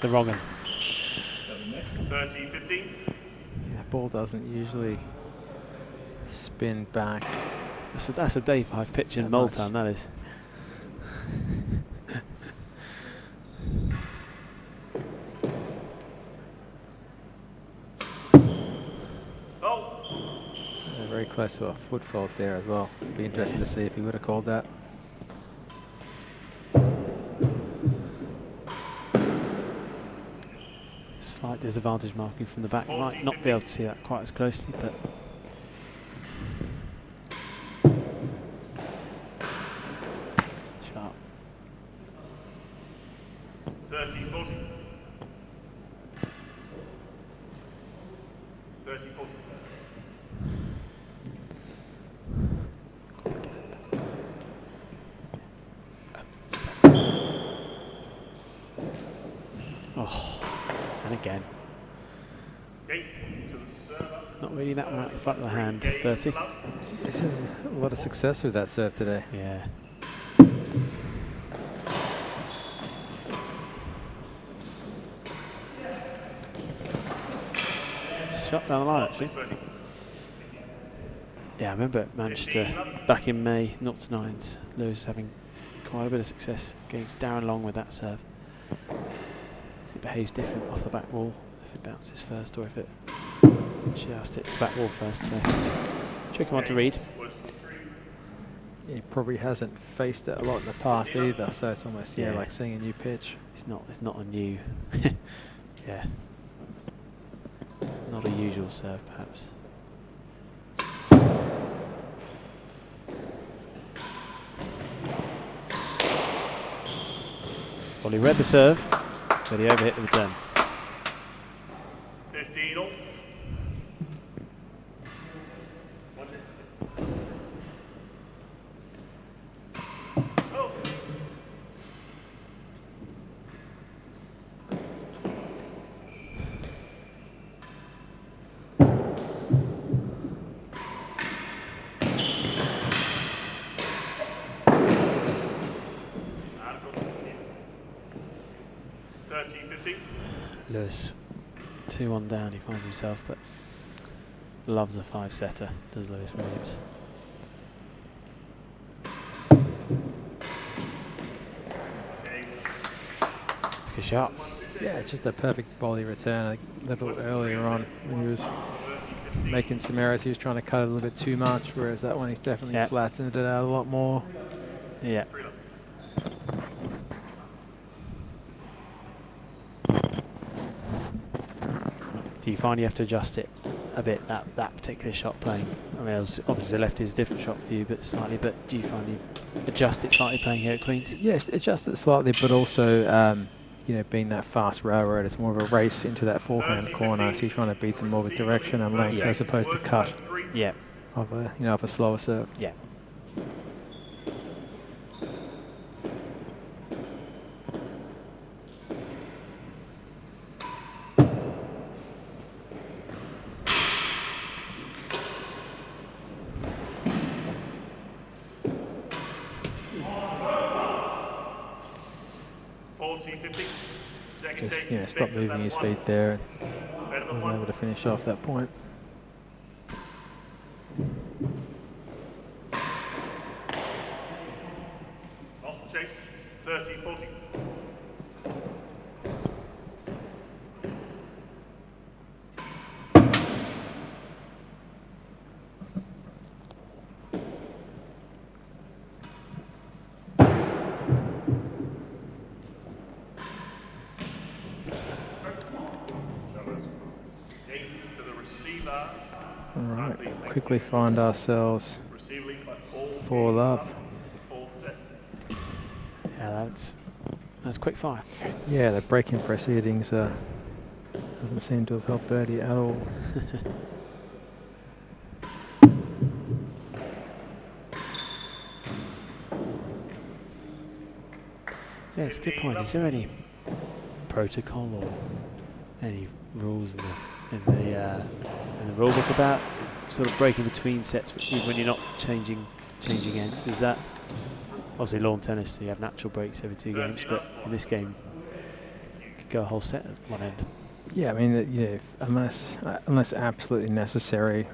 The wrong one. 30, 15. Yeah, ball doesn't usually spin back. That's a day 5 pitch in That much. Multan, that is. Oh. Very close to a foot fault there as well. Be interesting to see if he would have called that. Slight disadvantage marking from the back. Might not be able to see that quite as closely, but sharp. 30, 40. 30, 40. Oh, and again. Okay, to the server. Not really that one out the front of the hand. 30. He's had a lot of success with that serve today. Yeah. Shot down the line actually. Yeah, I remember Manchester back in May, 0-9s. Lewis having quite a bit of success against Darren Long with that serve. It behaves different off the back wall if it bounces first or if it just hits the back wall first. So tricky one to read. He probably hasn't faced it a lot in the past either, so it's almost Yeah. like seeing a new pitch. It's not a new yeah. It's not a usual serve perhaps. Well, he read the serve, but he overhit the return. 15 all. Oh. And from here. 30, 15. Lewis, 2-1 down, he finds himself, but loves a 5-setter, does Lewis Williams. Okay. Let's go sharp. Yeah, it's just a perfect volley return. A little earlier on when he was making some errors, he was trying to cut it a little bit too much, whereas that one he's definitely Yeah. flattened it out a lot more. Yeah. Do you find you have to adjust it a bit, that particular shot playing? I mean, obviously the left is a different shot for you, but slightly. But do you find you adjust it slightly playing here at Queen's? Yeah, adjust it slightly, but also, you know, being that fast railroad, it's more of a race into that forehand corner, so you're trying to beat them more with direction and length as opposed to cut Yeah. of a, you know, of a slower serve. Yeah. 40-50. Second Just, chase you know, stop defends at moving that his one. feet there. Better than Wasn't one. able to finish off that point. Lost the chase. 30-40. Game to the receiver. All right, quickly find ourselves Receiver leads by 4. 4 love. Fourth set. Yeah, that's quick fire. Yeah, the break-in proceedings doesn't seem to have helped Bertie at all. Yeah, it's a good point. Is there any protocol or any rules in the rule book about sort of breaking between sets when you're not changing ends? Is that obviously lawn tennis? So you have natural breaks every 2 games, but in this game, you could go a whole set at one end. Yeah, I mean, you know, unless absolutely necessary,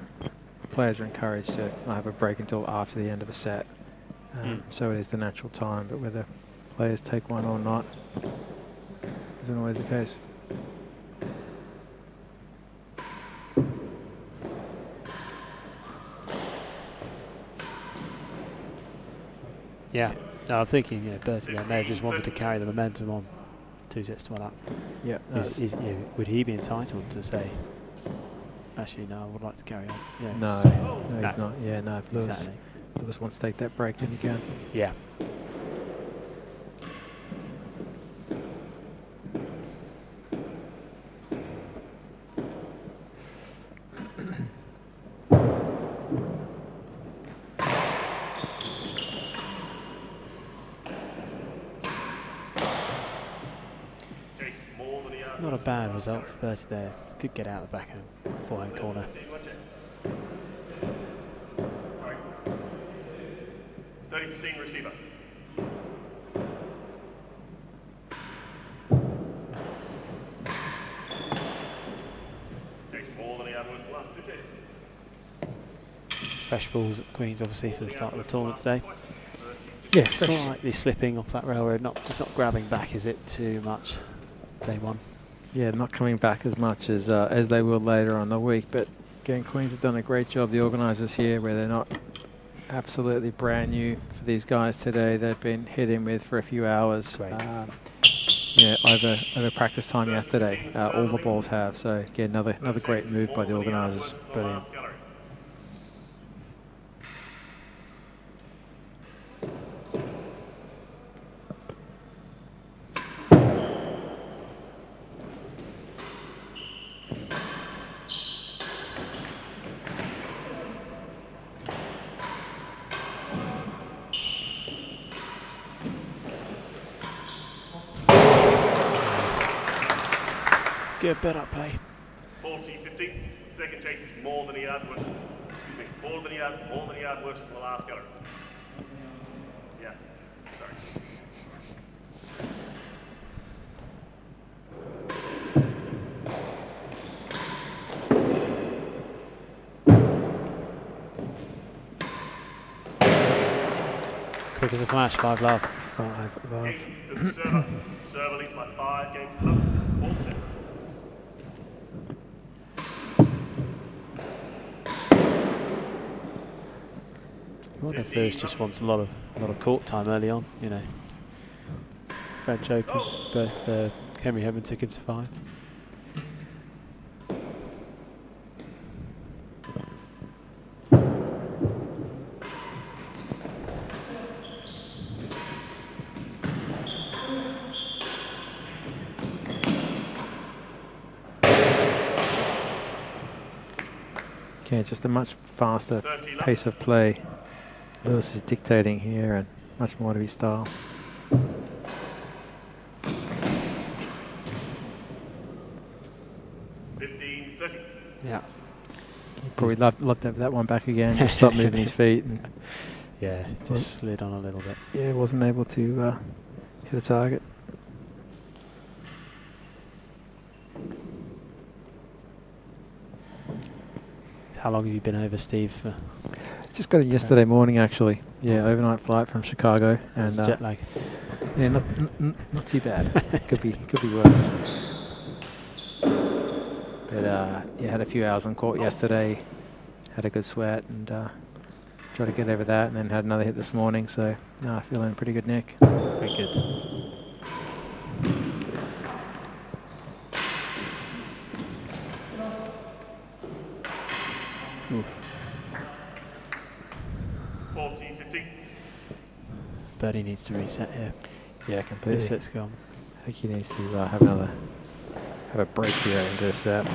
players are encouraged to not have a break until after the end of a set. So it is the natural time, but whether players take one or not isn't always the case. Yeah, no, I'm thinking, you know, Bertie there may have just wanted to carry the momentum on 2 sets to 1 up. Yeah, You know, would he be entitled to say, actually, no, I would like to carry on? Yeah, no, say, no, he's not. Yeah, no, if Exactly. Lewis wants to take that break, then he can. Yeah. Chase more than he had. Not a bad result for Bertie there. Could get out the back and forehand corner. 30-15 receiver. Chase more than he had was the last 2 chases. Fresh balls at Queen's obviously for the start of the tournament today. Yes, Slightly slipping off that railroad, it's not grabbing back, is it, too much? Day 1. yeah, not coming back as much as they will later on the week. But again, Queens have done a great job, the organisers here, where they're not absolutely brand new for these guys today. They've been hit in with for a few hours. Great. Yeah, over practice time yesterday, all the balls have. So again, another great move by the organisers. Brilliant. Good build-up play. 40-50. Second chase is more than he had was. Excuse me. More than he had worse than the last guy. Yeah. Sorry. Quick as a flash, 5 love. 5 love. Game to the server. Server leads by 5 games to none. 4 sets. I wonder if Lewis just wants a lot of court time early on, you know. French Open, but Henry Herman took him to 5. Okay, just a much faster pace of play. Lewis is dictating here, and much more to his style. Yeah. He'd probably love to have that one back again. Just stop moving his feet, and Yeah, just slid on a little bit. yeah, wasn't able to hit a target. How long have you been over, Steve? Just got it yesterday morning, actually. Yeah, overnight flight from Chicago, and jet lag. yeah, not too bad. could be worse. But yeah, had a few hours on court yesterday. Had a good sweat and tried to get over that, and then had another hit this morning. So feeling in pretty good nick. Very good. Oof. 40-50. Bertie needs to reset here. Yeah, completely. This set's gone. I think he needs to have a break here into this set.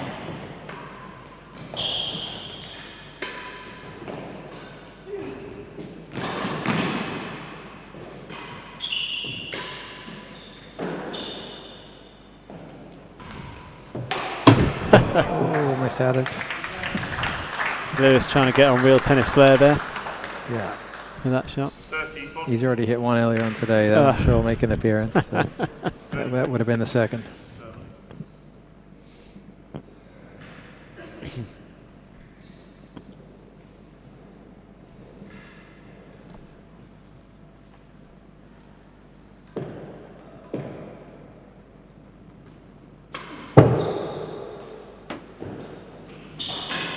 Oh, missed out it. Lewis trying to get on real tennis flair there Yeah. with that shot. 30-40. He's already hit one earlier on today. That I'm sure will make an appearance. So that would have been the second.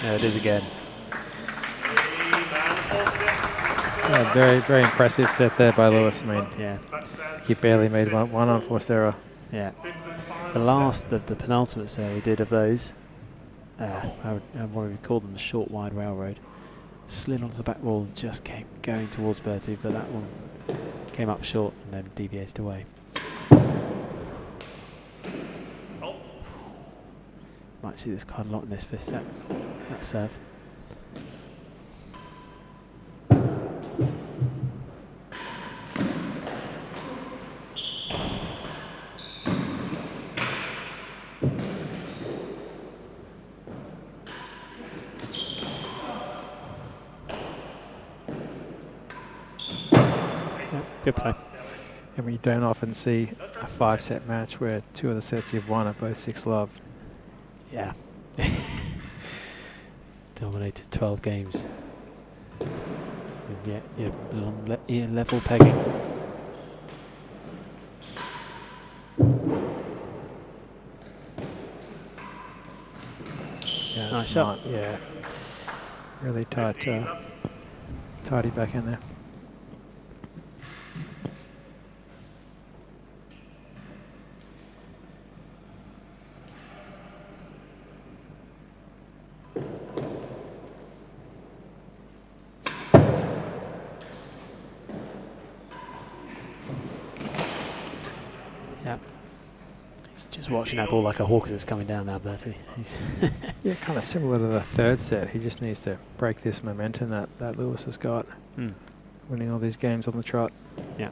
There it is again. Very, very impressive set there by Lewis. I mean, Yeah, he barely made one unforced error. yeah. The last of the penultimate set we did of those, I would call them the short wide railroad, slid onto the back wall, just came going towards Bertie, but that one came up short and then deviated away. Might see this quite a lot in this fifth set. That serve. Good play. And we don't often see a 5-set match where 2 of the sets you've won are both 6-love. Yeah. Dominated 12 games. And yeah, level pegging. Yeah, Nice smart. shot. Yeah. Really tight, tidy back in there. Yeah. He's just watching that ball like a hawk as it's coming down now, Bertie. Yeah, kind of similar to the third set. He just needs to break this momentum that Lewis has got, winning all these games on the trot. Yeah.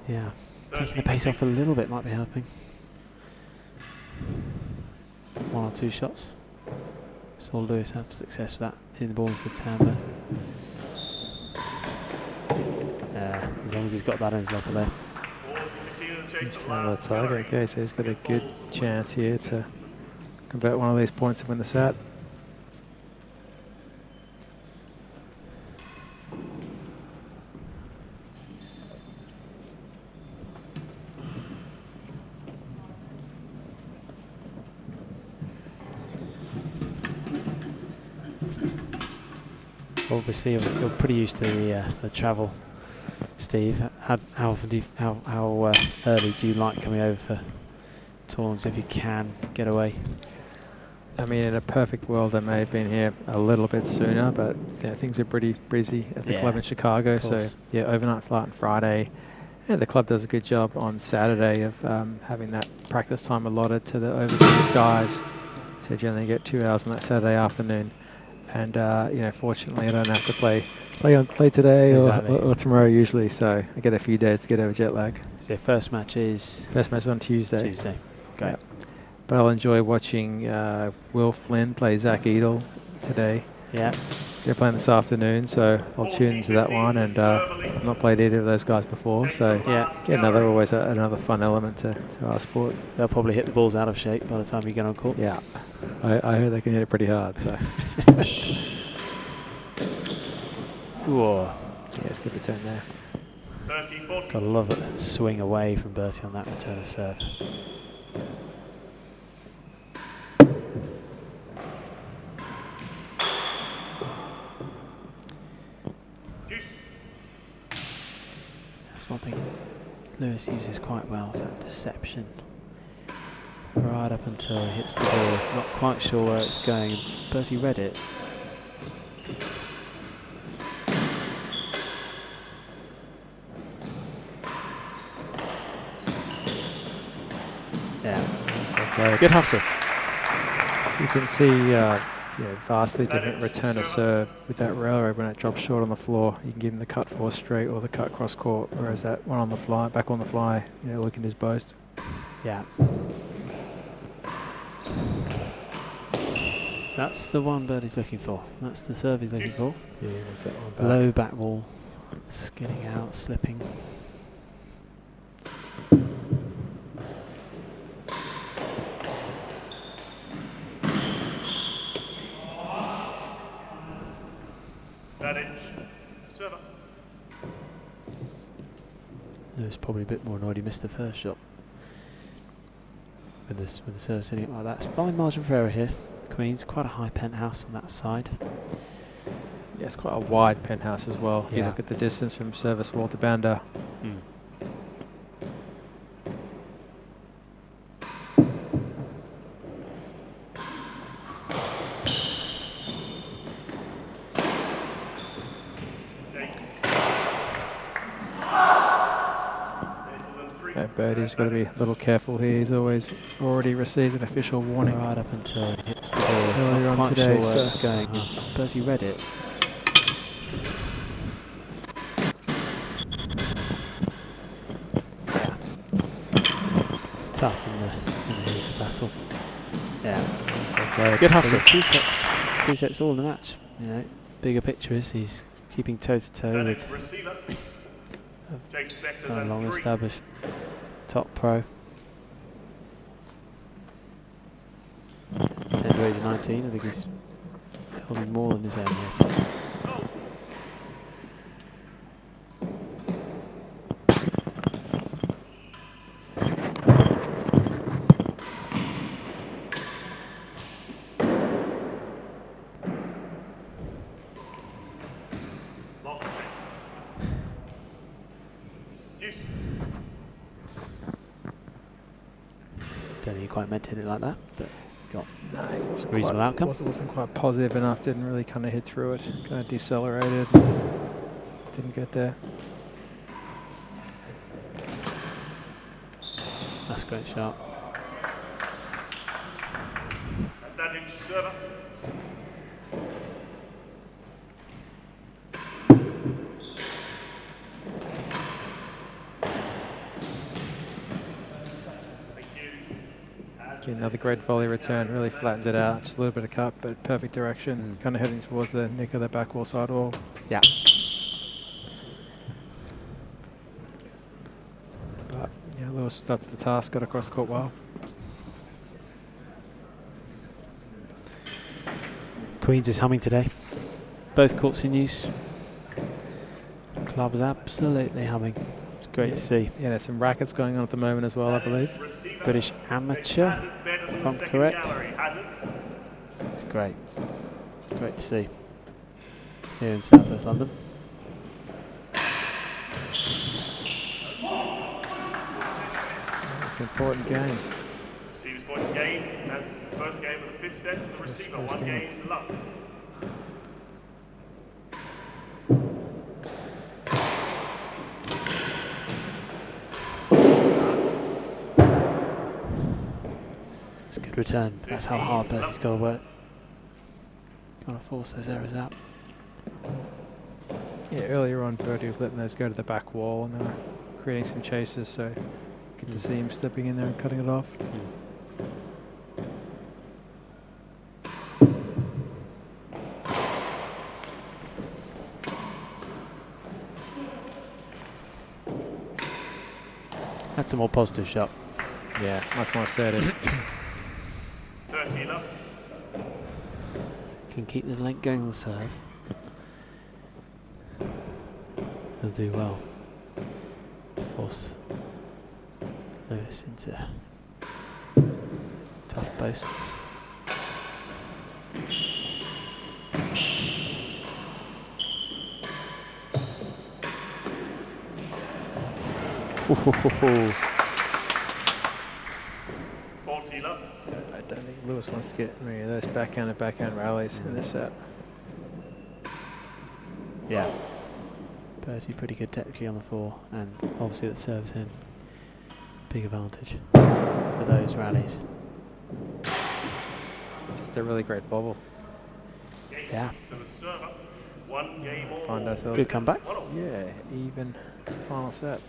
Yeah. Taking the pace off a little bit might be helping. 1 or 2 shots. Saw Lewis have success with that, hitting the ball into the timbre. As long as he's got that in his locker there. He's found the target. Okay, so he's got a good chance here to convert one of these points and win the set. Obviously, you're pretty used to the travel, Steve. How early do you like coming over for tournaments if you can get away? I mean, in a perfect world, I may have been here a little bit sooner, but yeah, things are pretty busy at the club in Chicago. So yeah, overnight flight on Friday. Yeah, the club does a good job on Saturday of having that practice time allotted to the overseas guys. So generally get 2 hours on that Saturday afternoon. And you know, fortunately, I don't have to play today or tomorrow usually. So I get a few days to get over jet lag. So your first match is on Tuesday. Tuesday. Great. But I'll enjoy watching Will Flynn play Zach Edel today. Yeah. They're playing this afternoon, so I'll tune into that one. And I've not played either of those guys before, so Yeah. another always another fun element to our sport. They'll probably hit the balls out of shape by the time you get on court. Yeah, I heard they can hit it pretty hard. So Whoa. yeah, it's a good return there. 30-40. Gotta love it. Swing away from Bertie on that return of serve. That's one thing Lewis uses quite well, is that deception. Right up until he hits the ball, not quite sure where it's going, and Bertie read it. Yeah, good hustle. You can see vastly different return of serve with that railroad when it drops short on the floor. You can give him the cut force straight or the cut cross court, whereas that one on the fly, back on the fly, looking his boast. Yeah. That's the one Bertie's looking for. That's the serve he's looking for. Yeah, there's that one back. Low back wall, skidding out, slipping. Lewis probably a bit more annoyed he missed the first shot. With the serve hitting it like that. It's fine margin for error here. Queen's quite a high penthouse on that side. Yeah, it's quite a wide penthouse as well. If you Yeah. look at the distance from service wall to banda. Mm. Bertie's got to be a little careful here. He's already received an official warning. Right up until he hits the ball. Earlier Not on quite today, sure where it's so- going. Bertie read it. Yeah. It's tough in the heat of battle. Yeah. Good hustle. It's 2 sets all in the match. Bigger picture is he's keeping toe to toe with a long established top pro. 10 to age of 19, I think he's holding more than his own here. Don't think he quite meant to hit it like that, but got reasonable outcome. Wasn't quite positive enough. Didn't really kind of hit through it. Kind of decelerated. Didn't get there. That's a great shot. Advantage server. Another great volley return, really flattened it out. Just a little bit of cut, but perfect direction. Kind of heading towards the nick of the back wall, side wall. Yeah. But Lewis was up to the task, got across court well. Queen's is humming today. Both courts in use. Club is absolutely humming. It's great to see. Yeah, there's some rackets going on at the moment as well, I believe. British amateur, if I'm correct. It's great. Great to see. Here in South West London. It's an important game. Receiver's point gain, and first game of the 5th set to the receiver, first 1 game. game to love. It's a good return, but that's how hard Bertie's got to work. Got to force those errors out. Yeah, earlier on, Bertie was letting those go to the back wall, and they were creating some chases, so good to see him stepping in there and cutting it off. That's a more positive shot. Yeah, much more assertive. 30 love. Can keep the length going on the serve. He'll do well to force Lewis into tough posts. Ooh. 40 love. I don't think Lewis wants to get many of those backhand rallies in this set. Yeah. Bertie pretty good technically on the floor, and obviously that serves him big advantage for those rallies. Just a really great bobble. Yeah. To the server. 1 game all. Find ourselves. Good comeback. Yeah, even final set.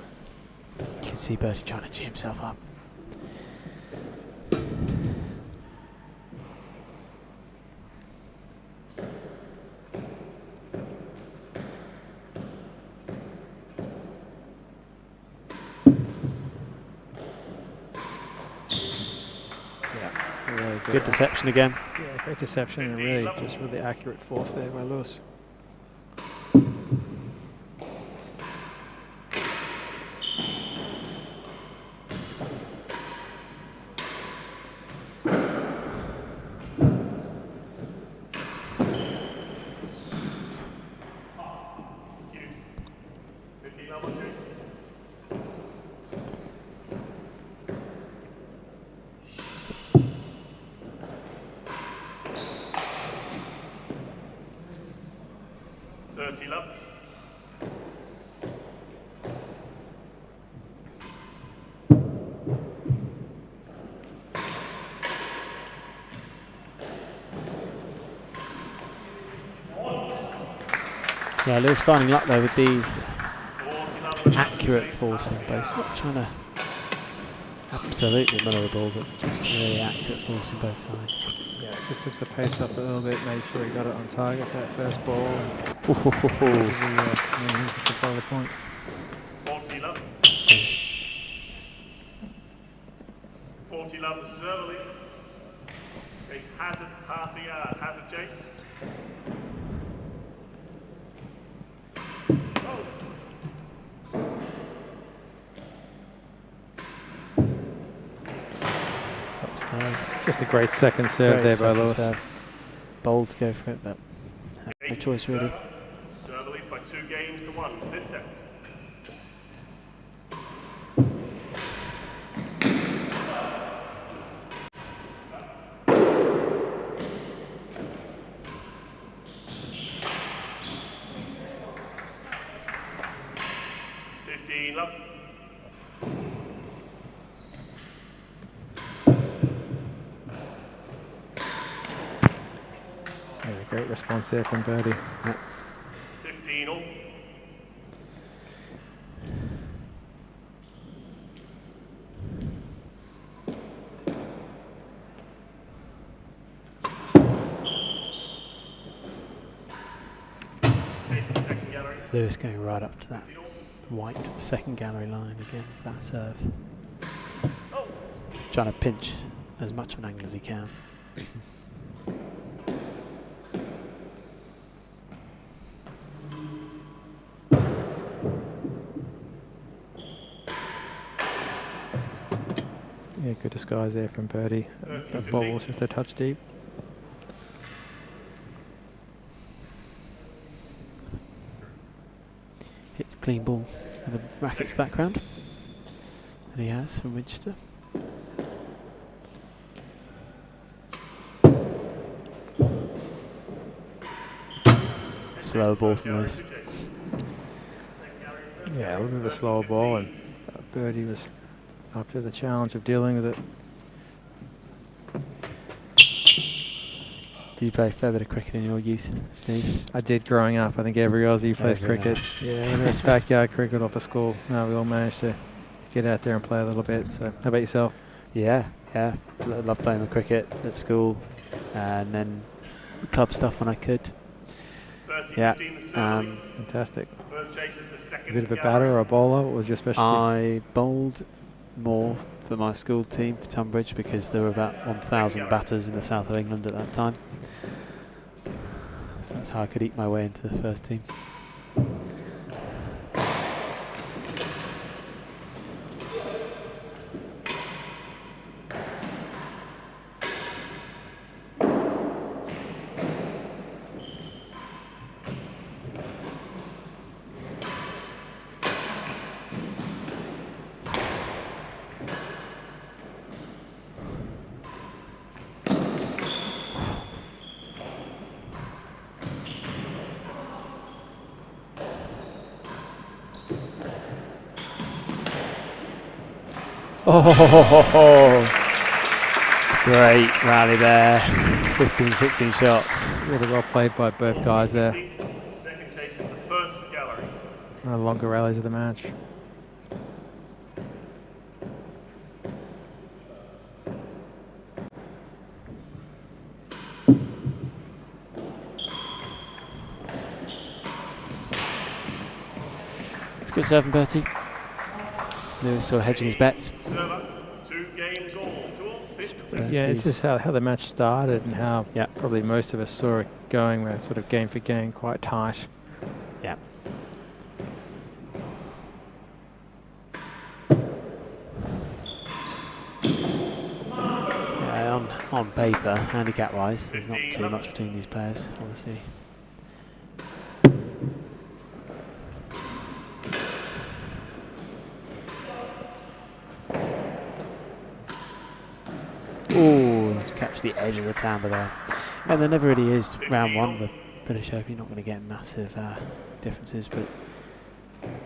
You can see Bertie trying to cheer himself up. Yeah, really Good deception again. Yeah, great deception and really just really accurate force there by Lewis. Yeah, Lewis finding luck there with the accurate force in both. Not trying to absolutely muller the ball, but just really accurate force in both sides. Yeah, just took the pace off a little bit, made sure he got it on target for that first ball. And Ooh, hoo, hoo, hoo. the point. 40 love. 40 love, the server lead. Chase Hazard, half the yard. Hazard chase. Top serve. Just a great second serve there by Lewis. Serve. Bold to go for it, but no choice really. Server leads by 2 games to 1. 5th set. Love. Yeah, great response there from Bertie. Yeah. 15 all. Lewis going right up to that white second gallery line again for that serve. Trying to pinch as much of an angle as he can. Yeah, good disguise there from Bertie. That ball was just a touch deep. Hits clean ball with a rackets background that he has from Winchester. Slower ball from Lewis. Yeah, a little bit of a slower ball, and Bertie was up to the challenge of dealing with it. Did you play a fair bit of cricket in your youth, Steve? I did growing up. I think every Aussie plays cricket. Yeah, whether it's backyard cricket or for school. No, we all managed to get out there and play a little bit. So, how about yourself? Yeah. Loved playing with cricket at school, and then club stuff when I could. Yeah. Fantastic. First chase is the second A bit of a batter or a bowler. What was your specialty? I bowled more for my school team for Tunbridge because there were about 1,000 batters in the south of England at that time. So that's how I could eat my way into the first team. Oh, great rally there. 15, 16 shots. Really well played by both guys there. Second chase is the first gallery. One of the longer rallies of the match. It's good serve from Bertie. Lewis sort of hedging his bets. Server, 2 games all. 2 all. Yeah, it's just how the match started and how Yeah. probably most of us saw it going. We're sort of game for game, quite tight. Yeah. Yeah, on paper, handicap-wise, there's not too much between these players, obviously. Ooh, catch the edge of the timber there. And there never really is round one of the British Open. You're not going to get massive differences, but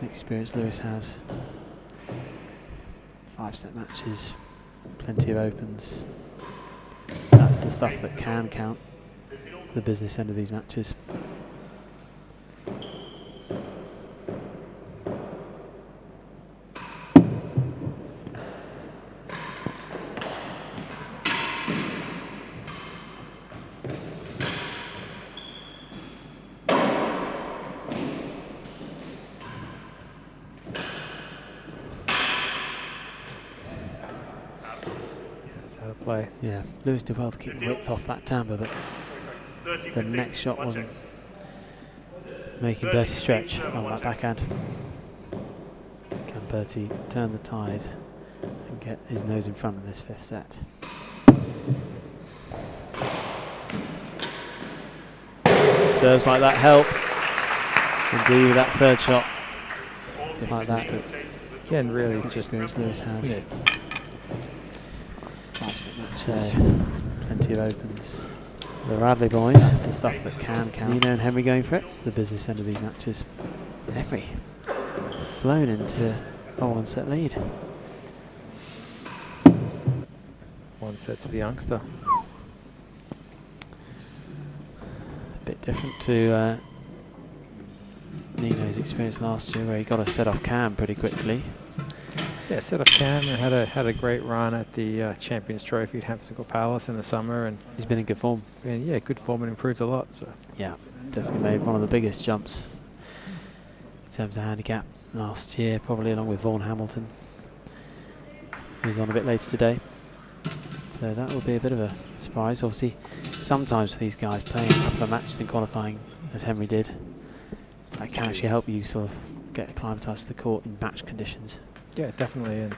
the experience Lewis has. 5-set matches, plenty of opens. That's the stuff that can count the business end of these matches. Play. Yeah, Lewis did well to keep the width off that timber, but the next shot wasn't making Bertie stretch on that backhand. Can Bertie turn the tide and get his nose in front of this 5th set? Serves like that help. Indeed, with that 3rd shot, like that. But Again, really much just experience Lewis has. Yeah. 5-set matches, plenty of opens. The Radley boys, it's the stuff that can count. Nino and Henry going for it, the business end of these matches. Henry flown into a 1-set lead. 1 set to the youngster. A bit different to Nino's experience last year, where he got a set off Cam pretty quickly. Yeah, set up Cam and had a great run at the Champions Trophy at Hampton Court Palace in the summer, and He's been in good form. yeah, good form and improved a lot. So Yeah, definitely made one of the biggest jumps in terms of handicap last year, probably along with Vaughan Hamilton, who's on a bit later today. So that will be a bit of a surprise. Obviously, sometimes for these guys playing a couple of matches in qualifying, as Henry did, that can actually help you sort of get acclimatised to the court in match conditions. yeah, definitely, and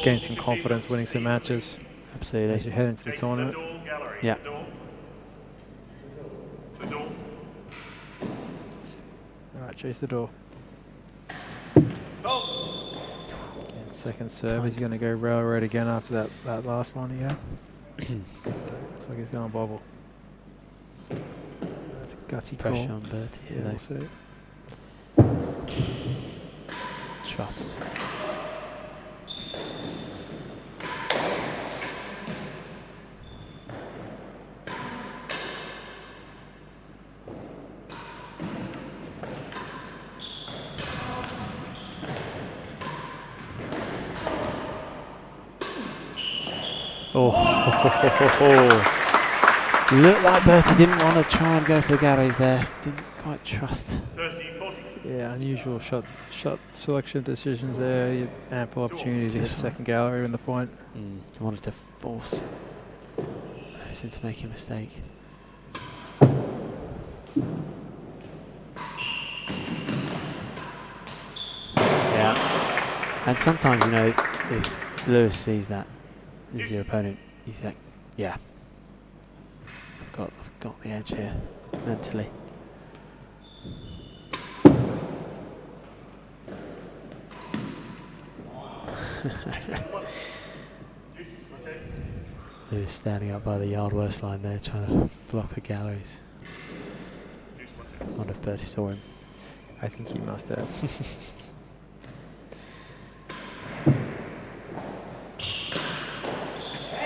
gain some confidence winning some matches as Absolutely. you head into the tournament. Yeah. The door. All right, chase the door. Oh. And second serve, he's going to go railroad again after that last one here. Looks like he's going to bobble. That's a gutsy Pressure call. on Bertie here, Yeah, though. we'll see. Trust. Oh, looked like Bertie didn't want to try and go for the galleries there. Didn't quite trust 30, 40. Yeah, unusual shot selection decisions there. You had ample opportunity to hit second gallery in the point. I wanted to force Lewis into making a mistake. Yeah, and sometimes, you know, if Lewis sees that as your opponent, you think, yeah, I've got the edge here mentally. Lewis standing up by the yard worst line there, trying to block the galleries. I wonder if Bertie saw him. I think he must have.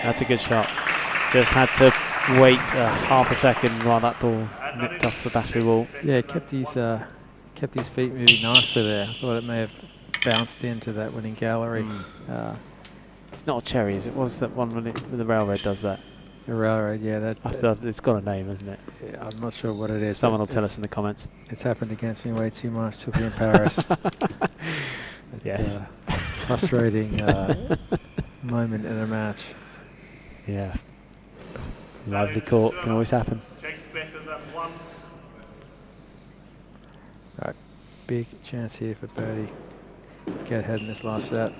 That's a good shot. Just had to wait half a second while that ball nipped off the battery wall. Yeah, kept his feet moving nicely there. I thought it may have bounced into that winning gallery. It's not a cherries. It was that one when the railroad does that. The railroad, yeah. I thought it's got a name, hasn't it? Yeah, I'm not sure what it is. Someone will tell us in the comments. It's happened against me way too much to be in Paris. Yes. Frustrating moment in a match. Yeah. Lively court can always happen. Chase better than one. Right, big chance here for Bertie. Get ahead in this last set.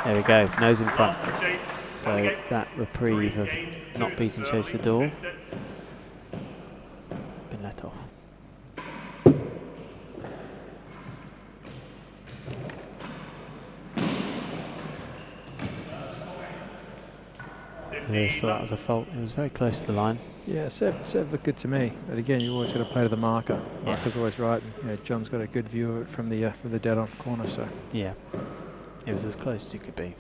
There we go, nose in front. Lost the chase. So that reprieve of not beating Chase the door been let off. Lewis thought that was a fault. It was very close to the line. Yeah, serve looked good to me. But again, you always got to play to the marker. Yeah. Marker's always right. And, you know, John's got a good view of it from the dead-on corner. So Yeah, it was as close as it could be.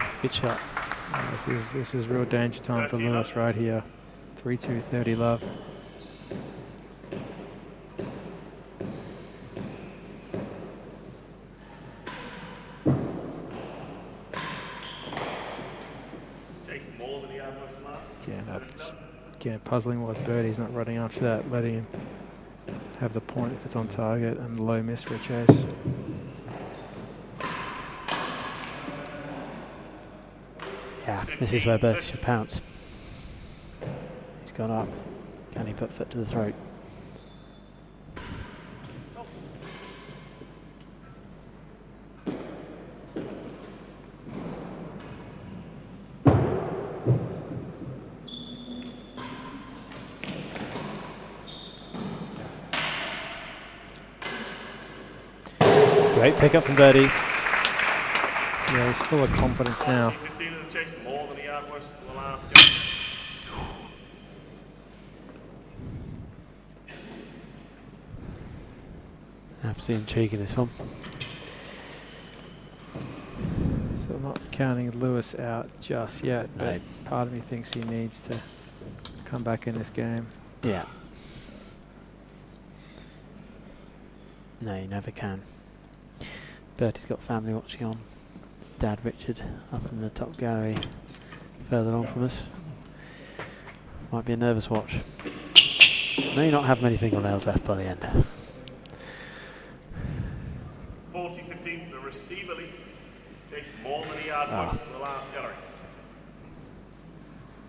It's a good shot. this is real danger time for Lewis right here. 3-2, 30 love. Again, puzzling why Bertie's not running after that, letting him have the point if it's on target, and low miss for a chase. Yeah, this is where Bertie should pounce. He's gone up. Can he put foot to the throat? Great pick up from Bertie. Yeah, he's full of confidence now. 15 of the chase, more than he had worse than the last go. Absolutely intriguing, this one. So I'm not counting Lewis out just yet, but No. part of me thinks he needs to come back in this game. Yeah. No, you never can. Bertie's got family watching on. His dad Richard up in the top gallery further on from us. Might be a nervous watch. May not have many fingernails left by the end. 40-15, the receiver lead. Chase more than he had worse than the last gallery.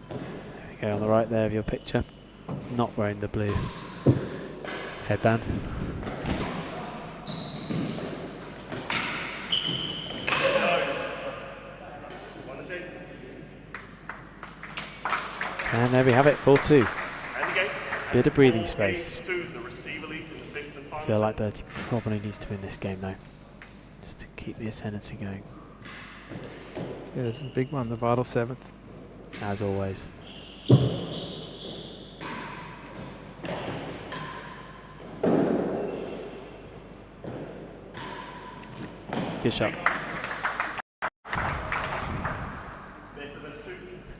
There we go, on the right there of your picture. Not wearing the blue headband. And there we have it, 4-2. Bit of breathing space. I feel like Bertie probably needs to win this game though, just to keep the ascendancy going. Yeah, this is the big one, the vital 7th. As always. Good shot.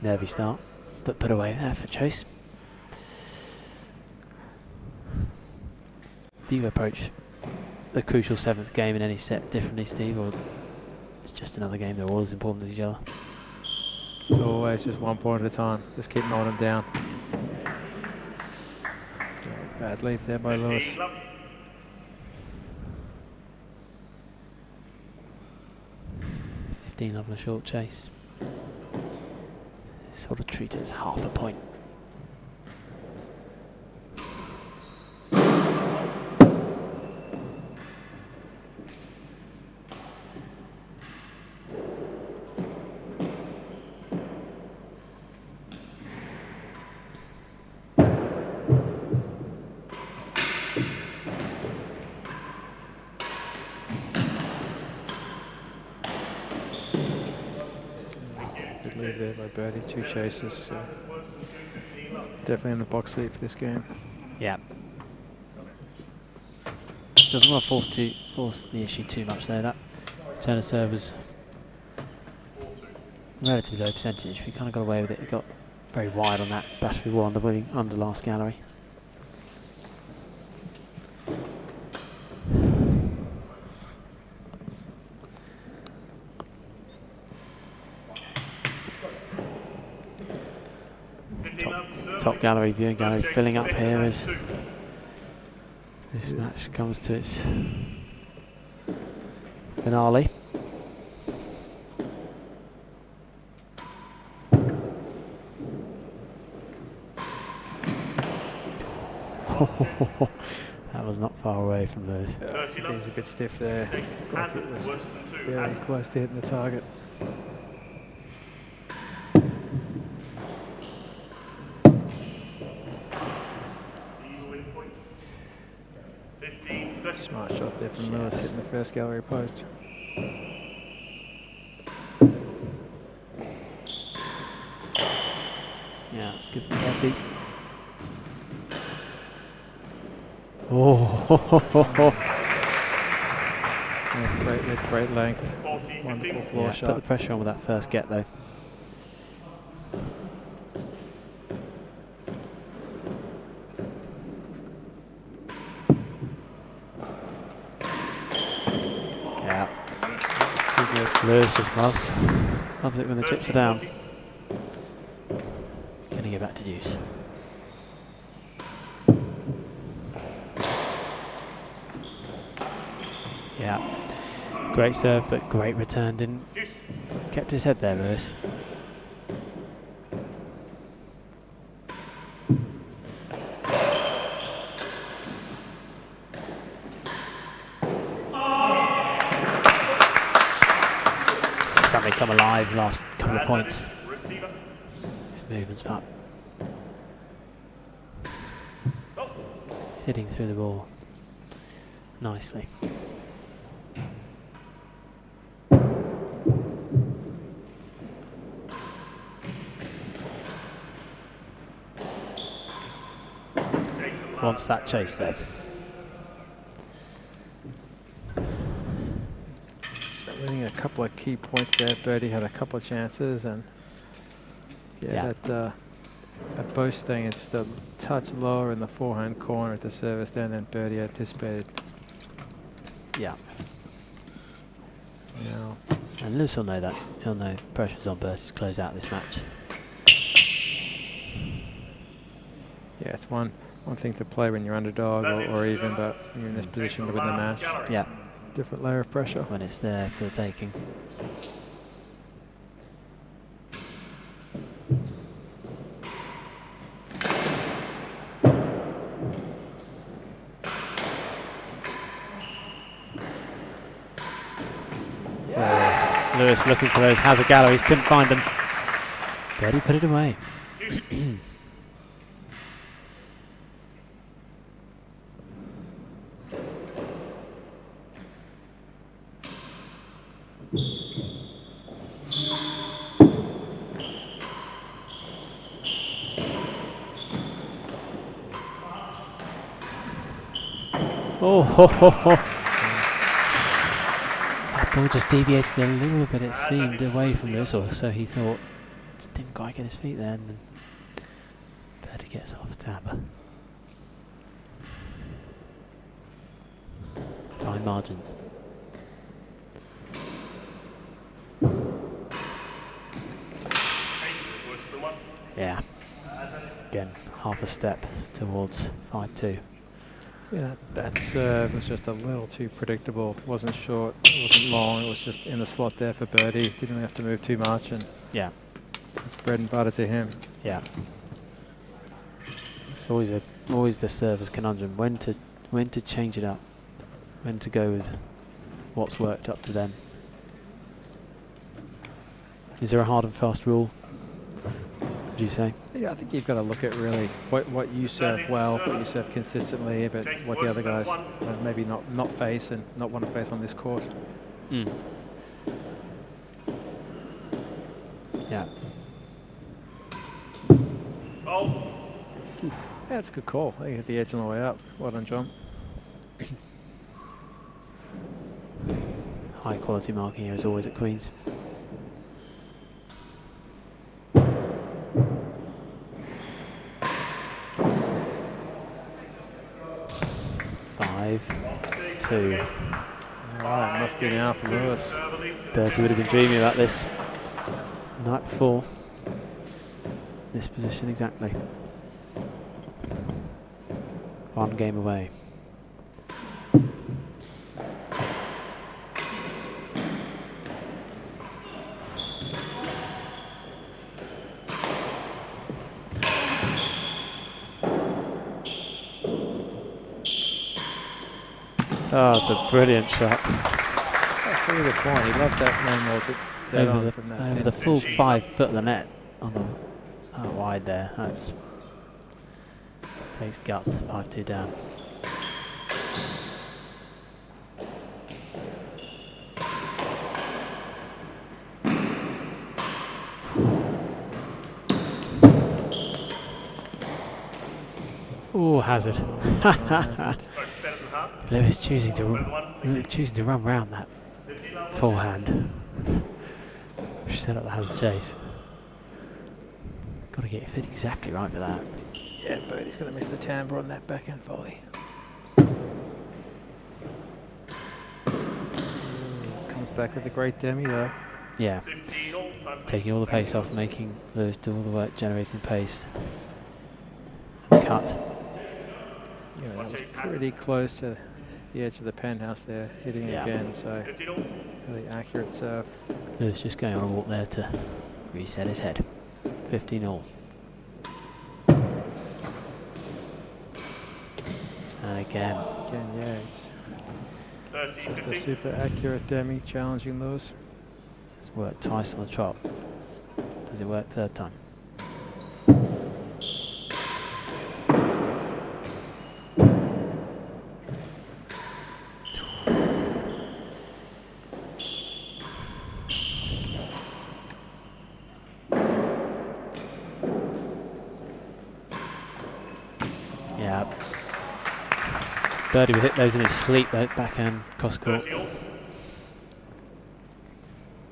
Nervy start, but put away there for Chase. Do you approach the crucial 7th game in any set differently, Steve, or it's just another game? They're all as important as each other. It's always just 1 point at a time. Just keep knocking them down. Bad lead there by Lewis. 15 love. 15 love and a short chase. Sort of treat it as half a point. Good lead there by Bertie. 2 chases. So definitely in the box seat for this game. Yeah. Doesn't want to force the issue too much there. That turn of serve was relatively low percentage. We kind of got away with it. It got very wide on that battery wall under last gallery. Top gallery, viewing gallery filling up here as this match comes to its finale. That was not far away from those. He's a bit stiff there. It was very close to hitting the target. Smart shot there from Lewis, hitting the first gallery post. Yeah, it's good for Bertie. Oh, Yeah, great width, great length. Wonderful floor yeah, shot. put the pressure on with that first get though. Yeah. Too good. Lewis just loves it when the chips are down. Gonna get back to deuce. Yeah. Great serve, but great return. Didn't kept his head there, Lewis. Suddenly come alive last couple of points. Receiver. His movement's up. He's hitting through the ball nicely. Wants that chase there. So winning a couple of key points there. Bertie had a couple of chances, and Yeah. that boast thing is just a touch lower in the forehand corner at the service there than Bertie anticipated. Yeah. Now, And Lewis will know that. He'll know pressure's on Bertie to close out this match. yeah, it's one thing to play when you're underdog or even, but when you're in this position to win the match. Yeah. Different layer of pressure. When it's there for the taking. Lewis looking for those hazard galleries, couldn't find them. Bertie put it away. Oh, ho, ho, ho. That ball just deviated a little bit, it seemed, away from Lewis, or so he thought. Just didn't quite get his feet there, and then Bertie gets off to hammer. fine margins. Yeah. Again, half a step towards 5-2. Yeah, that serve was just a little too predictable. Wasn't short, wasn't long. It was just in the slot there for Bertie. Didn't have to move too much, and Yeah. it's bread and butter to him. Yeah. It's always the server's conundrum. When to change it up. When to go with what's worked up to them. Is there a hard and fast rule? Would you say? Yeah, I think you've got to look at really what you serve well, what you serve consistently, but what the other guys maybe not face and not want to face on this court. Mm. Yeah. Oh, Yeah, it's a good call. I think hit the edge on the way up. Well done, John. High quality marking here as always at Queen's. Two. Alright, must be now for Lewis. Bertie would have been dreaming about this the night before. This position exactly. One game away. Oh, it's a brilliant shot. That's a really good point. He loves that main wall dead on from that over thin. the full 5 foot of the net on the out wide there. That's takes guts. 5-2 down. Oh, hazard. Lewis choosing to run round that forehand. Set up the hazard chase. Got to get your feet exactly right for that. Yeah, but he's going to miss the timbre on that backhand volley. Comes back with a great demi though. Yeah. Taking all the pace off, making Lewis do all the work, generating pace. Cut. Yeah, that was pretty close to the edge of the penthouse there, hitting it again, so really accurate serve. Lewis just going on a walk there to reset his head. 15-all. And again. Again, yeah, it's just a super accurate demi challenging Lewis. It's worked twice on the trot. Does it work third time? Bertie would hit those in his sleep, though, backhand cross court.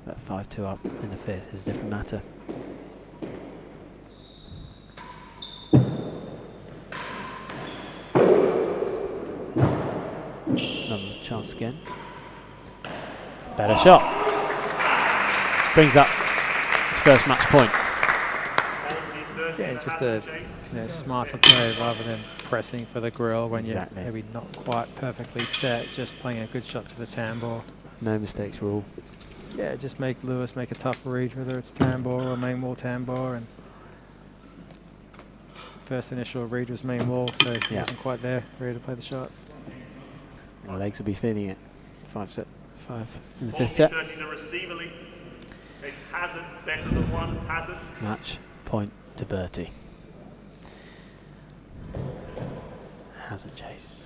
But 5-2 up in the 5th is a different matter. Another chance again. Better shot. Brings up his first match point. Yeah, just a smarter play rather than pressing for the grill when you're maybe not quite perfectly set, just playing a good shot to the tambour. No mistakes rule. Yeah, just make Lewis make a tough read, whether it's tambour or main wall tambour, and first initial read was main wall, so he wasn't quite there, ready to play the shot. The legs will be feeling it. 5 in the 5th set. Hazard better than one. Hazard. Match point to Bertie. Hazard chase.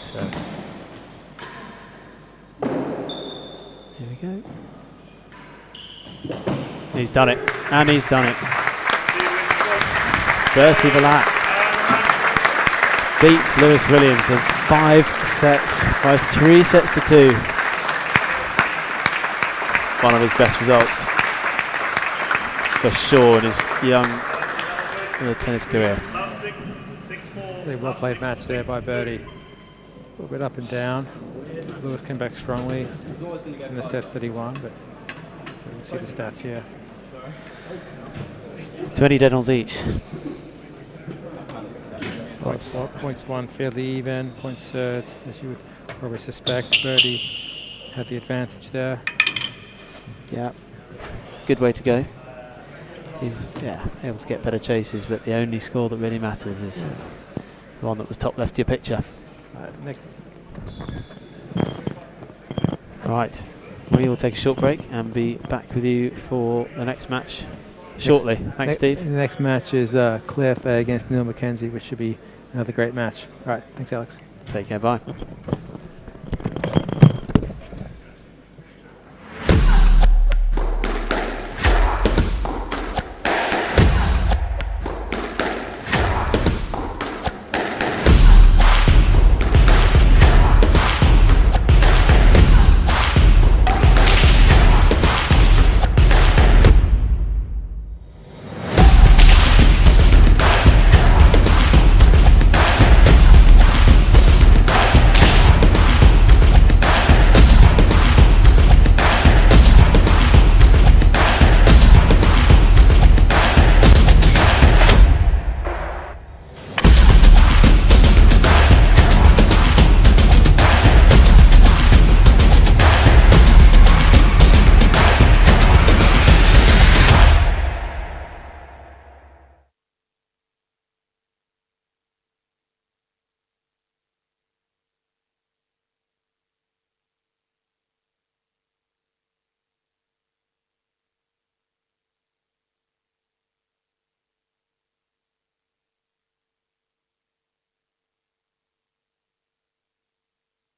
So here we go. He's done it, and he's done it. Bertie Vallat beats Lewis Williams in 5 sets by 3 sets to 2. One of his best results for sure in his young tennis career. He really well played match there by Bertie. A little bit up and down. Lewis came back strongly in the sets that he won, but you can see the stats here. 20 dead-ons each. Points won fairly even. Points served, as you would probably suspect. Bertie had the advantage there. Yeah, good way to go. He's able to get better chases, but the only score that really matters is the one that was top left of your picture. Right, we will take a short break and be back with you for the next match shortly. Thanks, Steve. The next match is Claire Fay against Neil McKenzie, which should be another great match. All right, thanks, Alex. Take care, bye.